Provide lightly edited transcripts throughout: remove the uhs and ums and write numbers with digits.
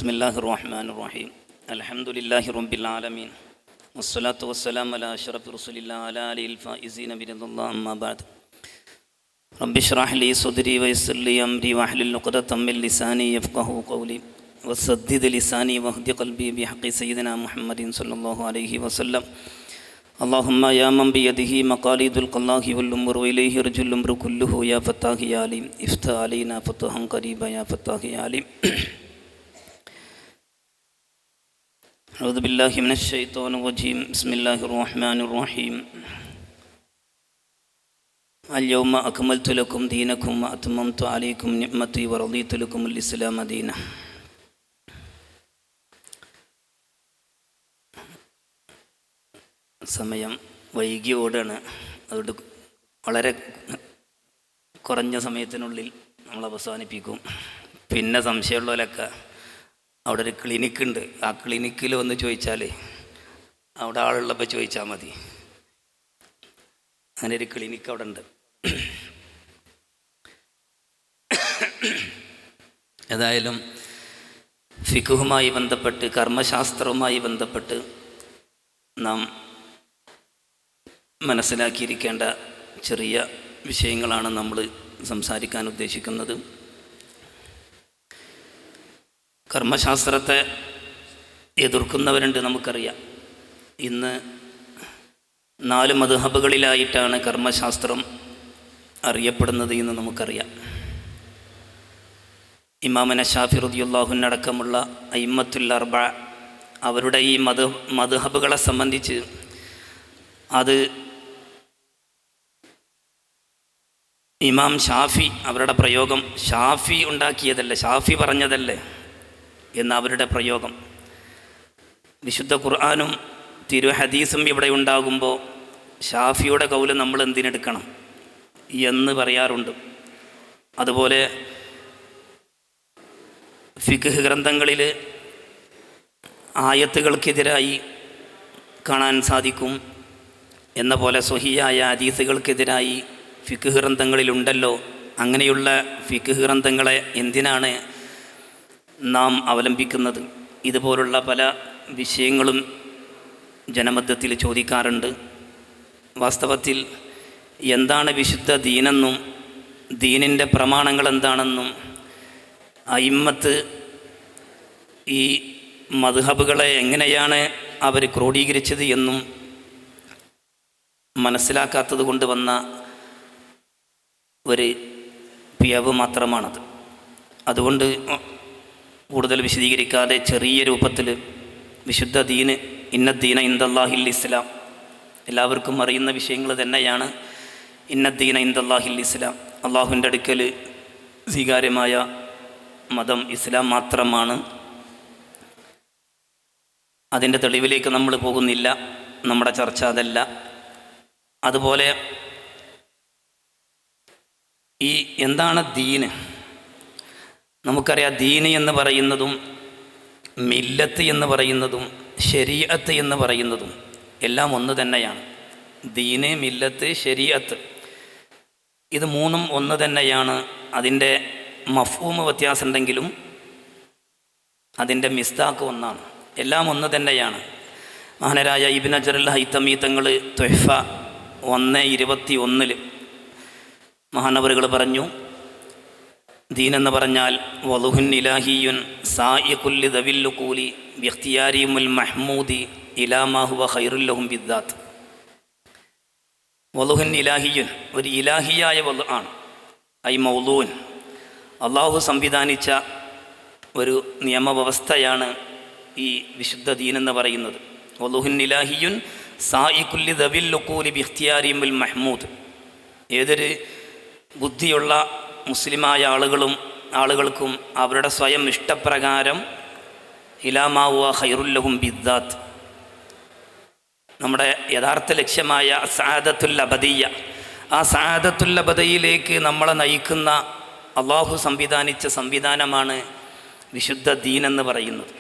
ബിസ്മില്ലാഹിർ റഹ്മാനിർ റഹീം. അൽഹംദുലില്ലാഹി റബ്ബിൽ ആലമീൻ. വസ്സലാത്തു വസ്സലാമു അലാ അഷ്റഫി റസൂലില്ലാഹി വഅലാ ആലിഹിൽ ഫായിസീന ബിറിദ്വാല്ലാഹി അമ്മാ ബഅദ്. റബ്ബി ഇശ്റഹ് ലി സദ്രി വയസ്സിർ ലി അംരി വഹ്ലുൽ ഉഖ്ദതം മിൻ ലിസാനി യഫ്ഖഹു ഖൗലി വസദ്ദിദ് ലിസാനി വഹ്ദി ഖൽബി ബിഹഖി സയ്യിദിനാ മുഹമ്മദിൻ സ്വല്ലല്ലാഹു അലൈഹി വസല്ലം. اللهم يا من بيده مقاليد القلاء والأمور وإليه يرجع الأمر كله يا فتاح يا عليم افتح علينا فتحا قريبا يا فتاح يا عليم. أعوذ بالله من الشيطان الرجيم. بسم الله الرحمن الرحيم. اليوم أكملت لكم دينكم وأتممت عليكم نعمتي ورضيت لكم الإسلام دينا. സമയം വൈകിയോടാണ്, അതുകൊണ്ട് വളരെ കുറഞ്ഞ സമയത്തിനുള്ളിൽ നമ്മൾ അവസാനിപ്പിക്കും. പിന്നെ സംശയമുള്ളവരൊക്കെ അവിടെ ഒരു ക്ലിനിക്കുണ്ട്, ആ ക്ലിനിക്കിൽ വന്ന് ചോദിച്ചാൽ അവിടെ ആളുള്ളപ്പോൾ ചോദിച്ചാൽ മതി. അങ്ങനെ ഒരു ക്ലിനിക്ക് അവിടെ ഉണ്ട്. ഏതായാലും ഫിഖുഹുമായി ബന്ധപ്പെട്ട്, കർമ്മശാസ്ത്രവുമായി ബന്ധപ്പെട്ട് നാം മനസ്സിലാക്കിയിരിക്കേണ്ട ചെറിയ വിഷയങ്ങളാണ് നമ്മൾ സംസാരിക്കാൻ ഉദ്ദേശിക്കുന്നത്. കർമ്മശാസ്ത്രത്തെ എതിർക്കുന്നവരുണ്ട്, നമുക്കറിയാം. ഇന്ന് 4 മദ്ഹബുകളിലായിട്ടാണ് കർമ്മശാസ്ത്രം അറിയപ്പെടുന്നത് എന്ന് നമുക്കറിയാം. ഇമാമുന ശാഫി റളിയല്ലാഹു അൻഹു അടക്കമുള്ള അയിമ്മത്തുൽ അർബഅ അവരുടെ ഈ മദ്ഹബുകളെ സംബന്ധിച്ച് അത് ഇമാം ഷാഫി, അവരുടെ പ്രയോഗം ഷാഫി ഉണ്ടാക്കിയതല്ലേ, ഷാഫി പറഞ്ഞതല്ലേ എന്ന അവരുടെ പ്രയോഗം. വിശുദ്ധ ഖുർആനും തിരു ഹദീസും ഇവിടെ ഉണ്ടാകുമ്പോൾ ഷാഫിയുടെ കൗല് നമ്മൾ എന്തിനെടുക്കണം എന്ന് പറയാറുണ്ട്. അതുപോലെ ഫിഖ് ഗ്രന്ഥങ്ങളിൽ ആയത്തുകൾക്കെതിരായി കാണാൻ സാധിക്കും. എന്ന പോലെ സ്വഹിയായ ഹദീസുകൾക്കെതിരായി ഫിഖ് ഗ്രന്ഥങ്ങളിലുണ്ടല്ലോ. അങ്ങനെയുള്ള ഫിഖ് ഗ്രന്ഥങ്ങളെ എന്തിനാണ് നാം അവലംബിക്കുന്നത്? ഇതുപോലുള്ള പല വിഷയങ്ങളും ജനമധ്യത്തിൽ ചോദിക്കാറുണ്ട്. വാസ്തവത്തിൽ എന്താണ് വിശുദ്ധ ദീനെന്നും ദീനിൻ്റെ പ്രമാണങ്ങൾ എന്താണെന്നും അയിമ്മത്ത് ഈ മദ്ഹബുകളെ എങ്ങനെയാണ് അവർ ക്രോഡീകരിച്ചത് എന്നും മനസ്സിലാക്കാത്തത് കൊണ്ട് വന്ന ഒരു പിഴവ് മാത്രമാണത്. അതുകൊണ്ട് കൂടുതൽ വിശദീകരിക്കാതെ ചെറിയ രൂപത്തിൽ വിശുദ്ധ ദീന്, ഇന്നദ്ദീന ഇൻദല്ലാഹിൽ ഇസ്ലാം, എല്ലാവർക്കും അറിയുന്ന വിഷയങ്ങൾ തന്നെയാണ്. ഇന്നദ്ദീന ഇൻദല്ലാഹിൽ ഇസ്ലാം, അള്ളാഹുവിൻ്റെ അടുക്കൽ സ്വീകാര്യമായ മതം ഇസ്ലാം മാത്രമാണ്. അതിൻ്റെ തെളിവിലേക്ക് നമ്മൾ പോകുന്നില്ല, നമ്മുടെ ചർച്ച അതല്ല. അതുപോലെ ഈ എന്താണ് ദീന്? നമുക്കറിയാം, ദീന് എന്ന് പറയുന്നതും മില്ലത്ത് എന്ന് പറയുന്നതും ശരീഅത്ത് എന്ന് പറയുന്നതും എല്ലാം ഒന്ന് തന്നെയാണ്. ദീന്, മില്ലത്ത്, ശരീഅത്ത്, ഇത് മൂന്നും ഒന്ന് തന്നെയാണ്. അതിൻ്റെ മഫ്ഹൂമ് വ്യത്യാസമുണ്ടെങ്കിലും അതിൻ്റെ മിസ്താക്ക് ഒന്നാണ്. എല്ലാം ഒന്ന് തന്നെയാണ്. മഹാനരായ ഇബ്നു ഹജർ അൽ ഹൈതമി തങ്ങൾ തുഹ്ഫ 1:21 മഹാനവറുകൾ പറഞ്ഞു, ദീനെന്ന് പറഞ്ഞാൽ വളുഹുൻ ഇലാഹിയുൻ സായിഖുൽ ദവിൽ ഖൂലി ബിഖ്തിയാരിമുൽ മഹ്മൂദി ഇലാ മാ ഹുവ ഖൈറുൽ ലഹും ബിദ്ദാത്ത്. വളുഹുൻ ഇലാഹിയുൻ, ഒരു ഇലാഹിയായ വളു ആണ്. ഐ മൗലൂൻ, അള്ളാഹു സംവിധാനിച്ച ഒരു നിയമവ്യവസ്ഥയാണ് ഈ വിശുദ്ധ ദീനെന്ന് പറയുന്നത്. വളുഹുൻ ഇലാഹിയുൻ സായിഖുൽ ദവിൽ ഖൂലി ബിഖ്തിയാരിമുൽ മഹ്മൂദ്. ഏതൊരു ബുദ്ധിയുള്ള മുസ്ലിമായ ആളുകൾക്കും അവരുടെ സ്വയം ഇഷ്ടപ്രകാരം ഇലാ മാ ഹുവ ഖൈറുൽ ലഹും ബിദ്ദാത്ത്, നമ്മുടെ യഥാർത്ഥ ലക്ഷ്യമായ സഅദത്തുൽ അബദിയ്യ, ആ സഅദത്തുൽ അബദിയിലേക്ക് നമ്മളെ നയിക്കുന്ന അള്ളാഹു സംവിധാനിച്ച സംവിധാനമാണ് വിശുദ്ധ ദീനെന്ന് പറയുന്നത്.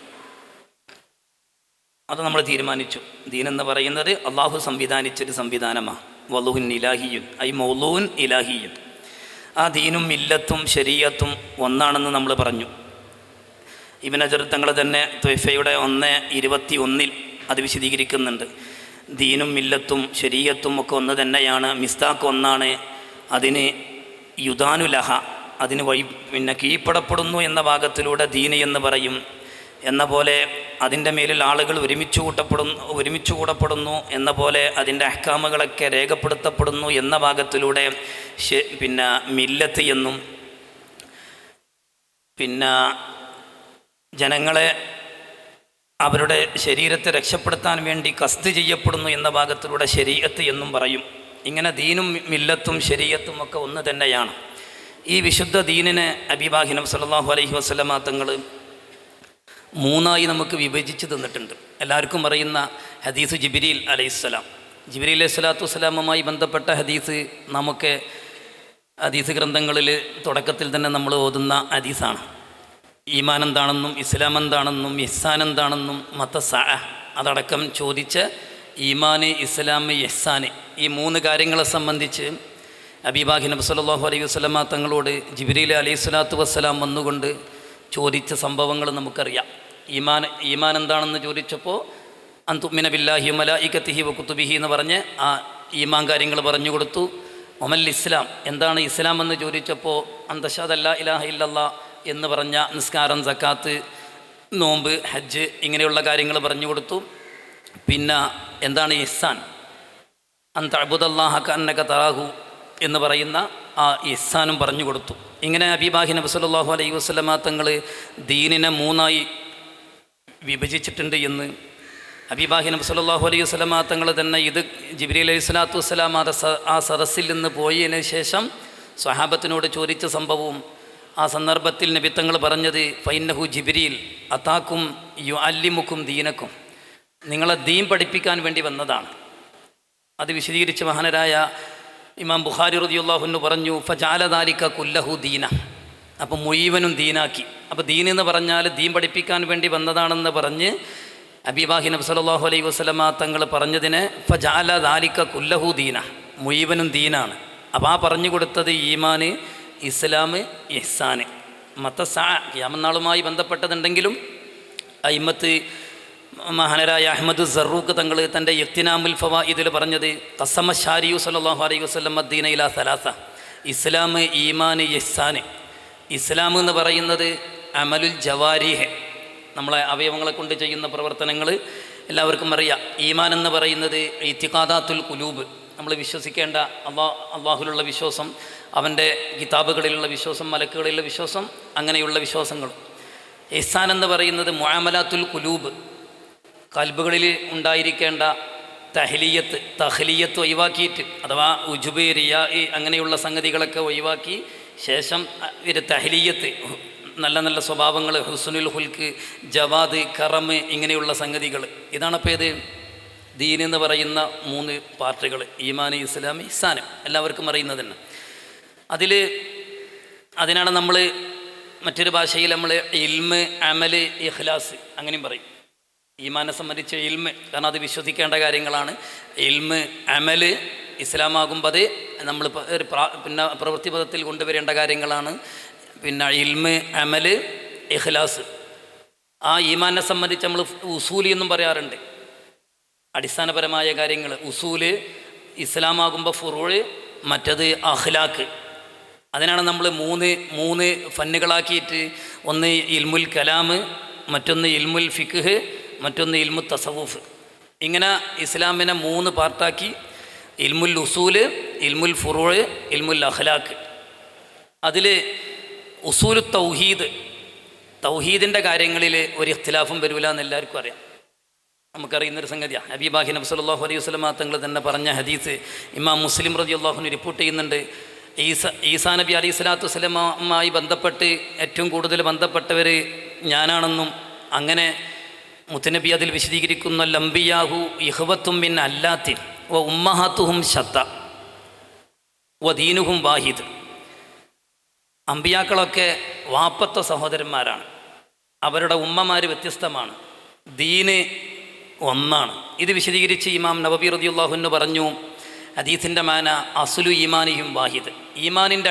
അത് നമ്മൾ തീരുമാനിച്ചു. ദീനെന്ന് പറയുന്നത് അള്ളാഹു സംവിധാനിച്ചൊരു സംവിധാനമാണ്. വളുഹുൻ ഇലാഹിയുൻ ഐ മൗലൂൻ ഇലാഹിയുൻ. ആ ദീനും മില്ലത്തും ശരീഅത്തും ഒന്നാണെന്ന് നമ്മൾ പറഞ്ഞു. ഇബ്നു ഹജർ തങ്ങൾ തന്നെ ത്വയ്ഫയുടെ 1:21 അത് വിശദീകരിക്കുന്നുണ്ട്. ദീനും മില്ലത്തും ശരീഅത്തും ഒക്കെ ഒന്ന് തന്നെയാണ്, മിസ്താഖ് ഒന്നാണ്, അതിന് യുദാനുലഹ അതിന് കീഴ്പ്പെടപ്പെടുന്നു എന്ന ഭാഗത്തിലൂടെ ദീന് എന്ന് പറയും. എന്ന പോലെ അതിൻ്റെ മേലിൽ ആളുകൾ ഒരുമിച്ച് കൂടപ്പെടുന്നു എന്ന പോലെ അതിൻ്റെ അഹ്കാമുകളൊക്കെ രേഖപ്പെടുത്തപ്പെടുന്നു എന്ന ഭാഗത്തിലൂടെ മില്ലത്ത് എന്നും, ജനങ്ങളെ അവരുടെ ശരീരത്തെ രക്ഷപ്പെടുത്താൻ വേണ്ടി ഖസ്ദ് ചെയ്യപ്പെടുന്നു എന്ന ഭാഗത്തിലൂടെ ശരീഅത്ത് എന്നും പറയും. ഇങ്ങനെ ദീനും മില്ലത്തും ശരീഅത്തും ഒക്കെ ഒന്ന് തന്നെയാണ്. ഈ വിശുദ്ധ ദീനിനെ ഹബീബാഹി നബി സല്ലല്ലാഹു അലൈഹി വസല്ലമ തങ്ങൾ 3 നമുക്ക് വിഭജിച്ച് തന്നിട്ടുണ്ട്. എല്ലാവർക്കും അറിയുന്ന ഹദീസ് ജിബ്രീൽ അലൈഹിസ്സലാം. ജിബ്രീൽ അലൈഹിസ്സലാത്തു വസ്സലാമുമായി ബന്ധപ്പെട്ട ഹദീസ് നമുക്ക് ഹദീസ് ഗ്രന്ഥങ്ങളിൽ തുടക്കത്തിൽ തന്നെ നമ്മൾ ഓതുന്ന ഹദീസാണ്. ഈമാൻ എന്താണെന്നും ഇസ്ലാം എന്താണെന്നും ഇഹ്സാൻ എന്താണെന്നും അതടക്കം ചോദിച്ച് ഈമാന്, ഇസ്ലാം, ഇഹ്സാൻ ഈ 3 കാര്യങ്ങളെ സംബന്ധിച്ച് ഹബീബാഹി നബി സല്ലല്ലാഹു അലൈഹി വസല്ലമ തങ്ങളോട് ജിബ്രീൽ അലൈഹിസ്സലാത്തു വസ്സലാം വന്നുകൊണ്ട് ചോദിച്ച സംഭവങ്ങൾ നമുക്കറിയാം. ഈമാൻ എന്താണെന്ന് ചോദിച്ചപ്പോൾ അൻതുമിന ബില്ലാഹി മലായികത്തിഹി വകുതുബിഹി എന്ന് പറഞ്ഞ് ആ ഈമാൻ കാര്യങ്ങൾ പറഞ്ഞു കൊടുത്തു. ഒമൽ ഇസ്ലാം എന്താണ് ഇസ്ലാം എന്ന് ചോദിച്ചപ്പോൾ അന്തഷാദ് അല്ലാ ഇലാഹ ഇല്ലല്ലാ എന്ന് പറഞ്ഞ നിസ്കാരം, സക്കാത്ത്, നോമ്പ്, ഹജ്ജ് ഇങ്ങനെയുള്ള കാര്യങ്ങൾ പറഞ്ഞു കൊടുത്തു. പിന്നെ എന്താണ് ഇഹ്സാൻ, അൻ തഅബുദല്ലാഹ കഅന്നക തറാഹു എന്ന് പറയുന്ന ആ ഇഹ്സാനും പറഞ്ഞു കൊടുത്തു. ഇങ്ങനെ ഹബീബാഹി നബി സല്ലല്ലാഹു അലൈഹി വസല്ലമ തങ്ങൾ ദീനിനെ 3 വിഭജിച്ചിട്ടുണ്ട് എന്ന് ഹബീബാഹി നബി സല്ലല്ലാഹു അലൈഹി വസല്ലമ തങ്ങൾ തന്നെ ഇത് ജിബ്രീൽ അലൈഹിസ്സലാത്തു വസ്സലാം ആ സദസ്സിൽ നിന്ന് പോയതിന് ശേഷം സ്വഹാബത്തിനോട് ചോദിച്ച സംഭവവും ആ സന്ദർഭത്തിൽ നബി തങ്ങൾ പറഞ്ഞത് ഫൈന്നഹു ജിബ്രീൽ അതാക്കും യുഅല്ലിമുക്കും ദീനക്കും, നിങ്ങളെ ദീൻ പഠിപ്പിക്കാൻ വേണ്ടി വന്നതാണ്. അത് വിശദീകരിച്ച് മഹാനരായ ഇമാം ബുഖാരി റളിയല്ലാഹു അൻഹു പറഞ്ഞു ഫജഅല ദാലിക കുല്ലഹു ദീന, അപ്പോൾ മുഴുവനും ദീനാക്കി. അപ്പോൾ ദീൻ എന്ന് പറഞ്ഞാൽ ദീൻ പഠിപ്പിക്കാൻ വേണ്ടി വന്നതാണെന്ന് പറഞ്ഞ് ഹബീബാഹി നബി സല്ലല്ലാഹു അലൈഹി വസല്ലമ തങ്ങൾ പറഞ്ഞതിന് ഫജഅല ദാലിക കുല്ലഹു ദീന, മുഴുവനും ദീനാണ്. അപ്പോൾ ആ പറഞ്ഞു കൊടുത്തത് ഈമാന്, ഇസ്ലാം, ഇഹ്സാന്. ഖിയാമത്ത് ബന്ധപ്പെട്ടതുണ്ടെങ്കിലും അയിമ്മത്ത് മഹാനരായ അഹ്മദ് സറൂഖ് തങ്ങൾ തൻ്റെ ഇഖ്തിനാമുൽ ഫവായിദിൽ പറഞ്ഞത് ഖസമ ശാരിയു സല്ലല്ലാഹു അലൈഹി വസല്ലം അദ്ദീന ഇലാ സലാസ, ഇസ്ലാം, ഈമാൻ, ഇഹ്സാൻ. ഇസ്ലാം എന്ന് പറയുന്നത് അമലുൽ ജവാരിഹ്, നമ്മളെ അവയവങ്ങളെ കൊണ്ട് ചെയ്യുന്ന പ്രവർത്തനങ്ങൾ എല്ലാവർക്കും അറിയാം. ഈമാൻ എന്ന് പറയുന്നത് ഇത്തിഖാദാത്തുൽ ഖുലൂബ്, നമ്മൾ വിശ്വസിക്കേണ്ട അള്ളാഹുലുള്ള വിശ്വാസം, അവൻ്റെ കിതാബുകളിലുള്ള വിശ്വാസം, മലക്കുകളിലുള്ള വിശ്വാസം, അങ്ങനെയുള്ള വിശ്വാസങ്ങൾ. ഇഹ്സാൻ എന്ന് പറയുന്നത് മുആമലാത്തുൽ ഖുലൂബ്, കൽബുകളിൽ ഉണ്ടായിരിക്കേണ്ട തഹ്ലിയത്ത് ഒഴിവാക്കിയിട്ട്, അഥവാ ഉജുബ്, റിയാ അങ്ങനെയുള്ള സംഗതികളൊക്കെ ഒഴിവാക്കി ശേഷം ഒരു തഹ്ലിയത്ത്, നല്ല നല്ല സ്വഭാവങ്ങൾ, ഹുസ്നുൽ ഹുൽക്ക്, ജവാദ്, കറമ് ഇങ്ങനെയുള്ള സംഗതികൾ. ഇതാണപ്പോൾ ഇത് ദീൻ എന്ന് പറയുന്ന 3 പാർട്ടുകൾ: ഈമാൻ, ഇസ്ലാം, ഇഹ്സാൻ. എല്ലാവർക്കും അറിയുന്നത് തന്നെ. അതിനാണ് നമ്മൾ മറ്റൊരു ഭാഷയിൽ നമ്മൾ ഇൽമ്, അമല്, ഇഖ്ലാസ് അങ്ങനെയും പറയും. ഈമാനെ സംബന്ധിച്ച് ഇൽമ്, കാരണം അത് വിശ്വസിക്കേണ്ട കാര്യങ്ങളാണ്. ഇൽമ്, അമല്, ഇസ്ലാമാകുമ്പോൾ അത് നമ്മൾ പിന്നെ പ്രവൃത്തി പദത്തിൽ കൊണ്ടുവരേണ്ട കാര്യങ്ങളാണ്. പിന്നെ ഇൽമ്, അമല്, ഇഖ്ലാസ്. ആ ഈമാനെ സംബന്ധിച്ച് നമ്മൾ ഉസൂലി എന്നും പറയാറുണ്ട്, അടിസ്ഥാനപരമായ കാര്യങ്ങൾ. ഉസൂല് ഇസ്ലാമാകുമ്പോൾ ഫുറൂഴ്, മറ്റത് അഖ്ലാഖ്. അതിനാണ് നമ്മൾ മൂന്ന് ഫന്നുകളാക്കിയിട്ട്, ഒന്ന് ഇൽമുൽ കലാം, മറ്റൊന്ന് ഇൽമുൽ ഫിഖ്, മറ്റൊന്ന് ഇൽമു തസവുഫ്. ഇങ്ങനെ ഇസ്ലാമിനെ 3 പാർട്ടാക്കി: ഇൽമുൽ ഉസൂല്, ഇൽമുൽ ഫുറൂഴ്, ഇൽമുൽ അഖ്ലാഖ്. അതിൽ ഉസൂലു തൗഹീദിൻ്റെ കാര്യങ്ങളിൽ ഒരു ഇഖ്തിലാഫും വരില്ല എന്ന് എല്ലാവർക്കും അറിയാം, നമുക്കറിയുന്നൊരു സംഗതിയാണ്. ഹബീബാഹി നബി സല്ലല്ലാഹു അലൈഹി വസല്ലമ തങ്ങൾ തന്നെ പറഞ്ഞ ഹദീസ് ഇമാം മുസ്ലിം റളിയല്ലാഹു അൻഹു റിപ്പോർട്ട് ചെയ്യുന്നുണ്ട്. ഈസാ നബി അലൈഹി സ്വലാത്തു വസ്സലാമുമായി ബന്ധപ്പെട്ട് ഏറ്റവും കൂടുതൽ ബന്ധപ്പെട്ടവർ ഞാനാണെന്നും, അങ്ങനെ മുത്തനബി അതിൽ വിശദീകരിക്കുന്ന ലംബിയാഹു ഇഖ്വത്തും മിൻ അല്ലാത്തിൻ വ ഉമ്മഹാത്തുഹും ശത്ത വ ദീനുഹും വാഹിദ്. അമ്പിയാക്കളൊക്കെ വാപ്പത്ത സഹോദരന്മാരാണ്, അവരുടെ ഉമ്മമാർ വ്യത്യസ്തമാണ്, ദീന് ഒന്നാണ്. ഇത് വിശദീകരിച്ച് ഇമാം നവവി റളിയല്ലാഹു അൻഹു പറഞ്ഞു, ഹദീസിൻ്റെ മാന അസ്ലു ഈമാനിയും വാഹിദ്, ഈമാനിൻ്റെ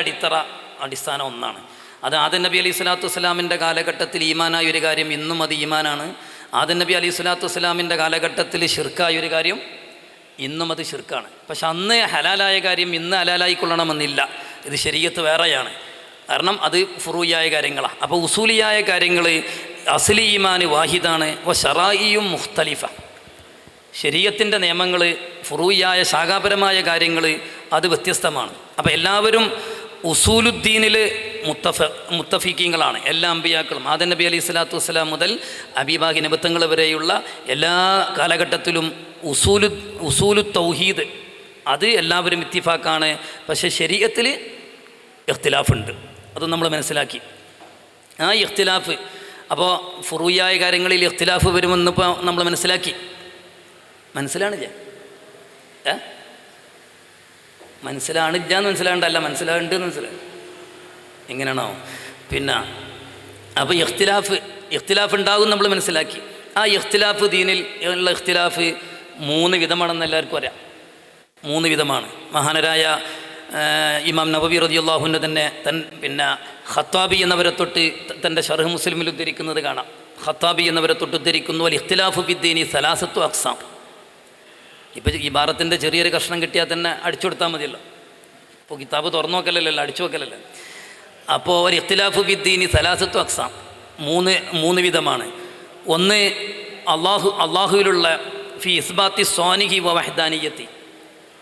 അടിസ്ഥാനം ഒന്നാണ്. അത് ആദം നബി അലൈഹി സ്വലാത്തു വസ്സലാമിൻ്റെ കാലഘട്ടത്തിൽ ഈമാനായ ഒരു കാര്യം ഇന്നും അത് ഈമാനാണ്. ആദം നബി അലൈഹി സ്വലാത്തു വസ്സലാമിൻ്റെ കാലഘട്ടത്തിൽ ഷിർക്കായ ഒരു കാര്യം ഇന്നും അത് ഷിർക്കാണ്. പക്ഷെ അന്ന് ഹലാലായ കാര്യം ഇന്ന് ഹലാലായിക്കൊള്ളണമെന്നില്ല. ഇത് ശരീഅത്ത് വേറെയാണ്. കാരണം അത് ഫുറൂയായ കാര്യങ്ങളാണ്. അപ്പോൾ ഉസൂലിയായ കാര്യങ്ങൾ അസ്ലി ഈമാൻ വാഹിദാണ്. ശറായിയും മുഖ്തലിഫ. ശരീഅത്തിൻ്റെ നിയമങ്ങൾ ഫുറൂയായ ശാഖാപരമായ കാര്യങ്ങൾ അത് വ്യത്യസ്തമാണ്. അപ്പോൾ എല്ലാവരും ഉസൂലുദ്ദീനിൽ മുത്തഫീഖീങ്ങളാണ്. എല്ലാ അമ്പിയാക്കളും ആദം നബി അലൈഹി സ്വലാത്തു വസ്സലാം മുതൽ അബീബാഹി നബിത്തങ്ങൾ വരെയുള്ള എല്ലാ കാലഘട്ടത്തിലും ഉസൂലു തൗഹീദ് അത് എല്ലാവരും ഇത്തിഫാക്കാണ്. പക്ഷേ ശരീഅത്തിൽ ഇഖ്തിലാഫുണ്ട്. അത് നമ്മൾ മനസ്സിലാക്കി. ആ ഇഖ്തിലാഫ് അപ്പോൾ ഫുറൂയായ കാര്യങ്ങളിൽ ഇഖ്തിലാഫ് വരുമെന്നിപ്പോൾ നമ്മൾ മനസ്സിലാണില്ല മനസ്സിലാണ്ടല്ല മനസ്സിലാണ്ട് മനസ്സിലായി എങ്ങനെയാണോ പിന്നെ. അപ്പോൾ ഇഖ്തിലാഫ് ഉണ്ടാകും നമ്മൾ മനസ്സിലാക്കി. ആ ഇഖ്തിലാഫ് ദീനിൽ ഉള്ള ഇഖ്തിലാഫ് 3 വിധമാണെന്ന് എല്ലാവർക്കും അറിയാം. 3 വിധമാണ്. മഹാനരായ ഇമാം നബവി റളിയല്ലാഹു അൻഹു തന്നെ പിന്നെ ഖത്താബി എന്നവരെ തൊട്ട് തൻ്റെ ശർഹ് മുസ്ലിമിൽ ഉദ്ധരിക്കുന്നത് കാണാം. ഖത്താബി എന്നവരെ തൊട്ട് ഉദ്ധരിക്കുന്നു, അൽ ഇഖ്തിലാഫു ഫിദ്ദീനി സലാസത്തു അഖ്സാം. ഇപ്പോൾ ഈ ഭാരത്തിൻ്റെ ചെറിയൊരു കഷ്ണം കിട്ടിയാൽ തന്നെ അടിച്ചു കൊടുത്താൽ മതിയല്ലോ. ഇപ്പോൾ കിതാബ് തുറന്നു നോക്കലല്ലോ, അടിച്ചു നോക്കലല്ലോ. അപ്പോൾ ഒരു ഇഖ്തിലാഫു ഫിദ്ദീനി സലാസത്തു അഖ്സാം 3 വിധമാണ്. ഒന്ന് അള്ളാഹുവിലുള്ള ഫി ഇസ്ബാത്തി സ്വാനിഹി വ വഹ്ദാനിയത്തി,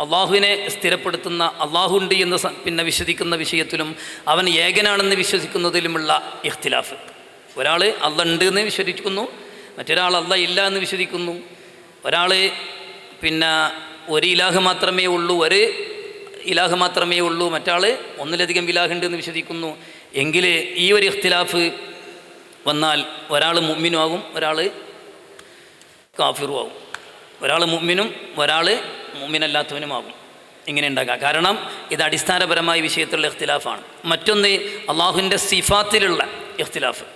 അള്ളാഹുവിനെ സ്ഥിരപ്പെടുത്തുന്ന അള്ളാഹു ഉണ്ട് എന്ന് പിന്നെ വിശ്വസിക്കുന്ന വിഷയത്തിലും അവൻ ഏകനാണെന്ന് വിശ്വസിക്കുന്നതിലുമുള്ള ഇഖ്തിലാഫ്. ഒരാൾ അള്ളാഹ് ഉണ്ട് എന്ന് വിശ്വസിക്കുന്നു, മറ്റൊരാൾ അള്ളാഹ് ഇല്ല എന്ന് വിശ്വസിക്കുന്നു. ഒരാൾ പിന്നെ ഒരു ഇലാഹ് മാത്രമേ ഉള്ളൂ, മറ്റാൾ ഒന്നിലധികം ഇലാഹുണ്ട് എന്ന് വിശ്വസിക്കുന്നു. എങ്കിൽ ഈ ഒരു ഇഖ്തിലാഫ് വന്നാൽ ഒരാൾ മുഅ്മിനും ആകും, ഒരാൾ കാഫിറും ആകും. ഒരാൾ മുഅ്മിനും ഒരാൾ മുഅ്മിനല്ലാത്തവനുമാകും. ഇങ്ങനെ ഉണ്ടാക്കുക. കാരണം ഇത് അടിസ്ഥാനപരമായ വിഷയത്തിലുള്ള ഇഖ്തിലാഫാണ്. മറ്റൊന്ന് അള്ളാഹുവിൻ്റെ സിഫാത്തിലുള്ള ഇഖ്തിലാഫ്.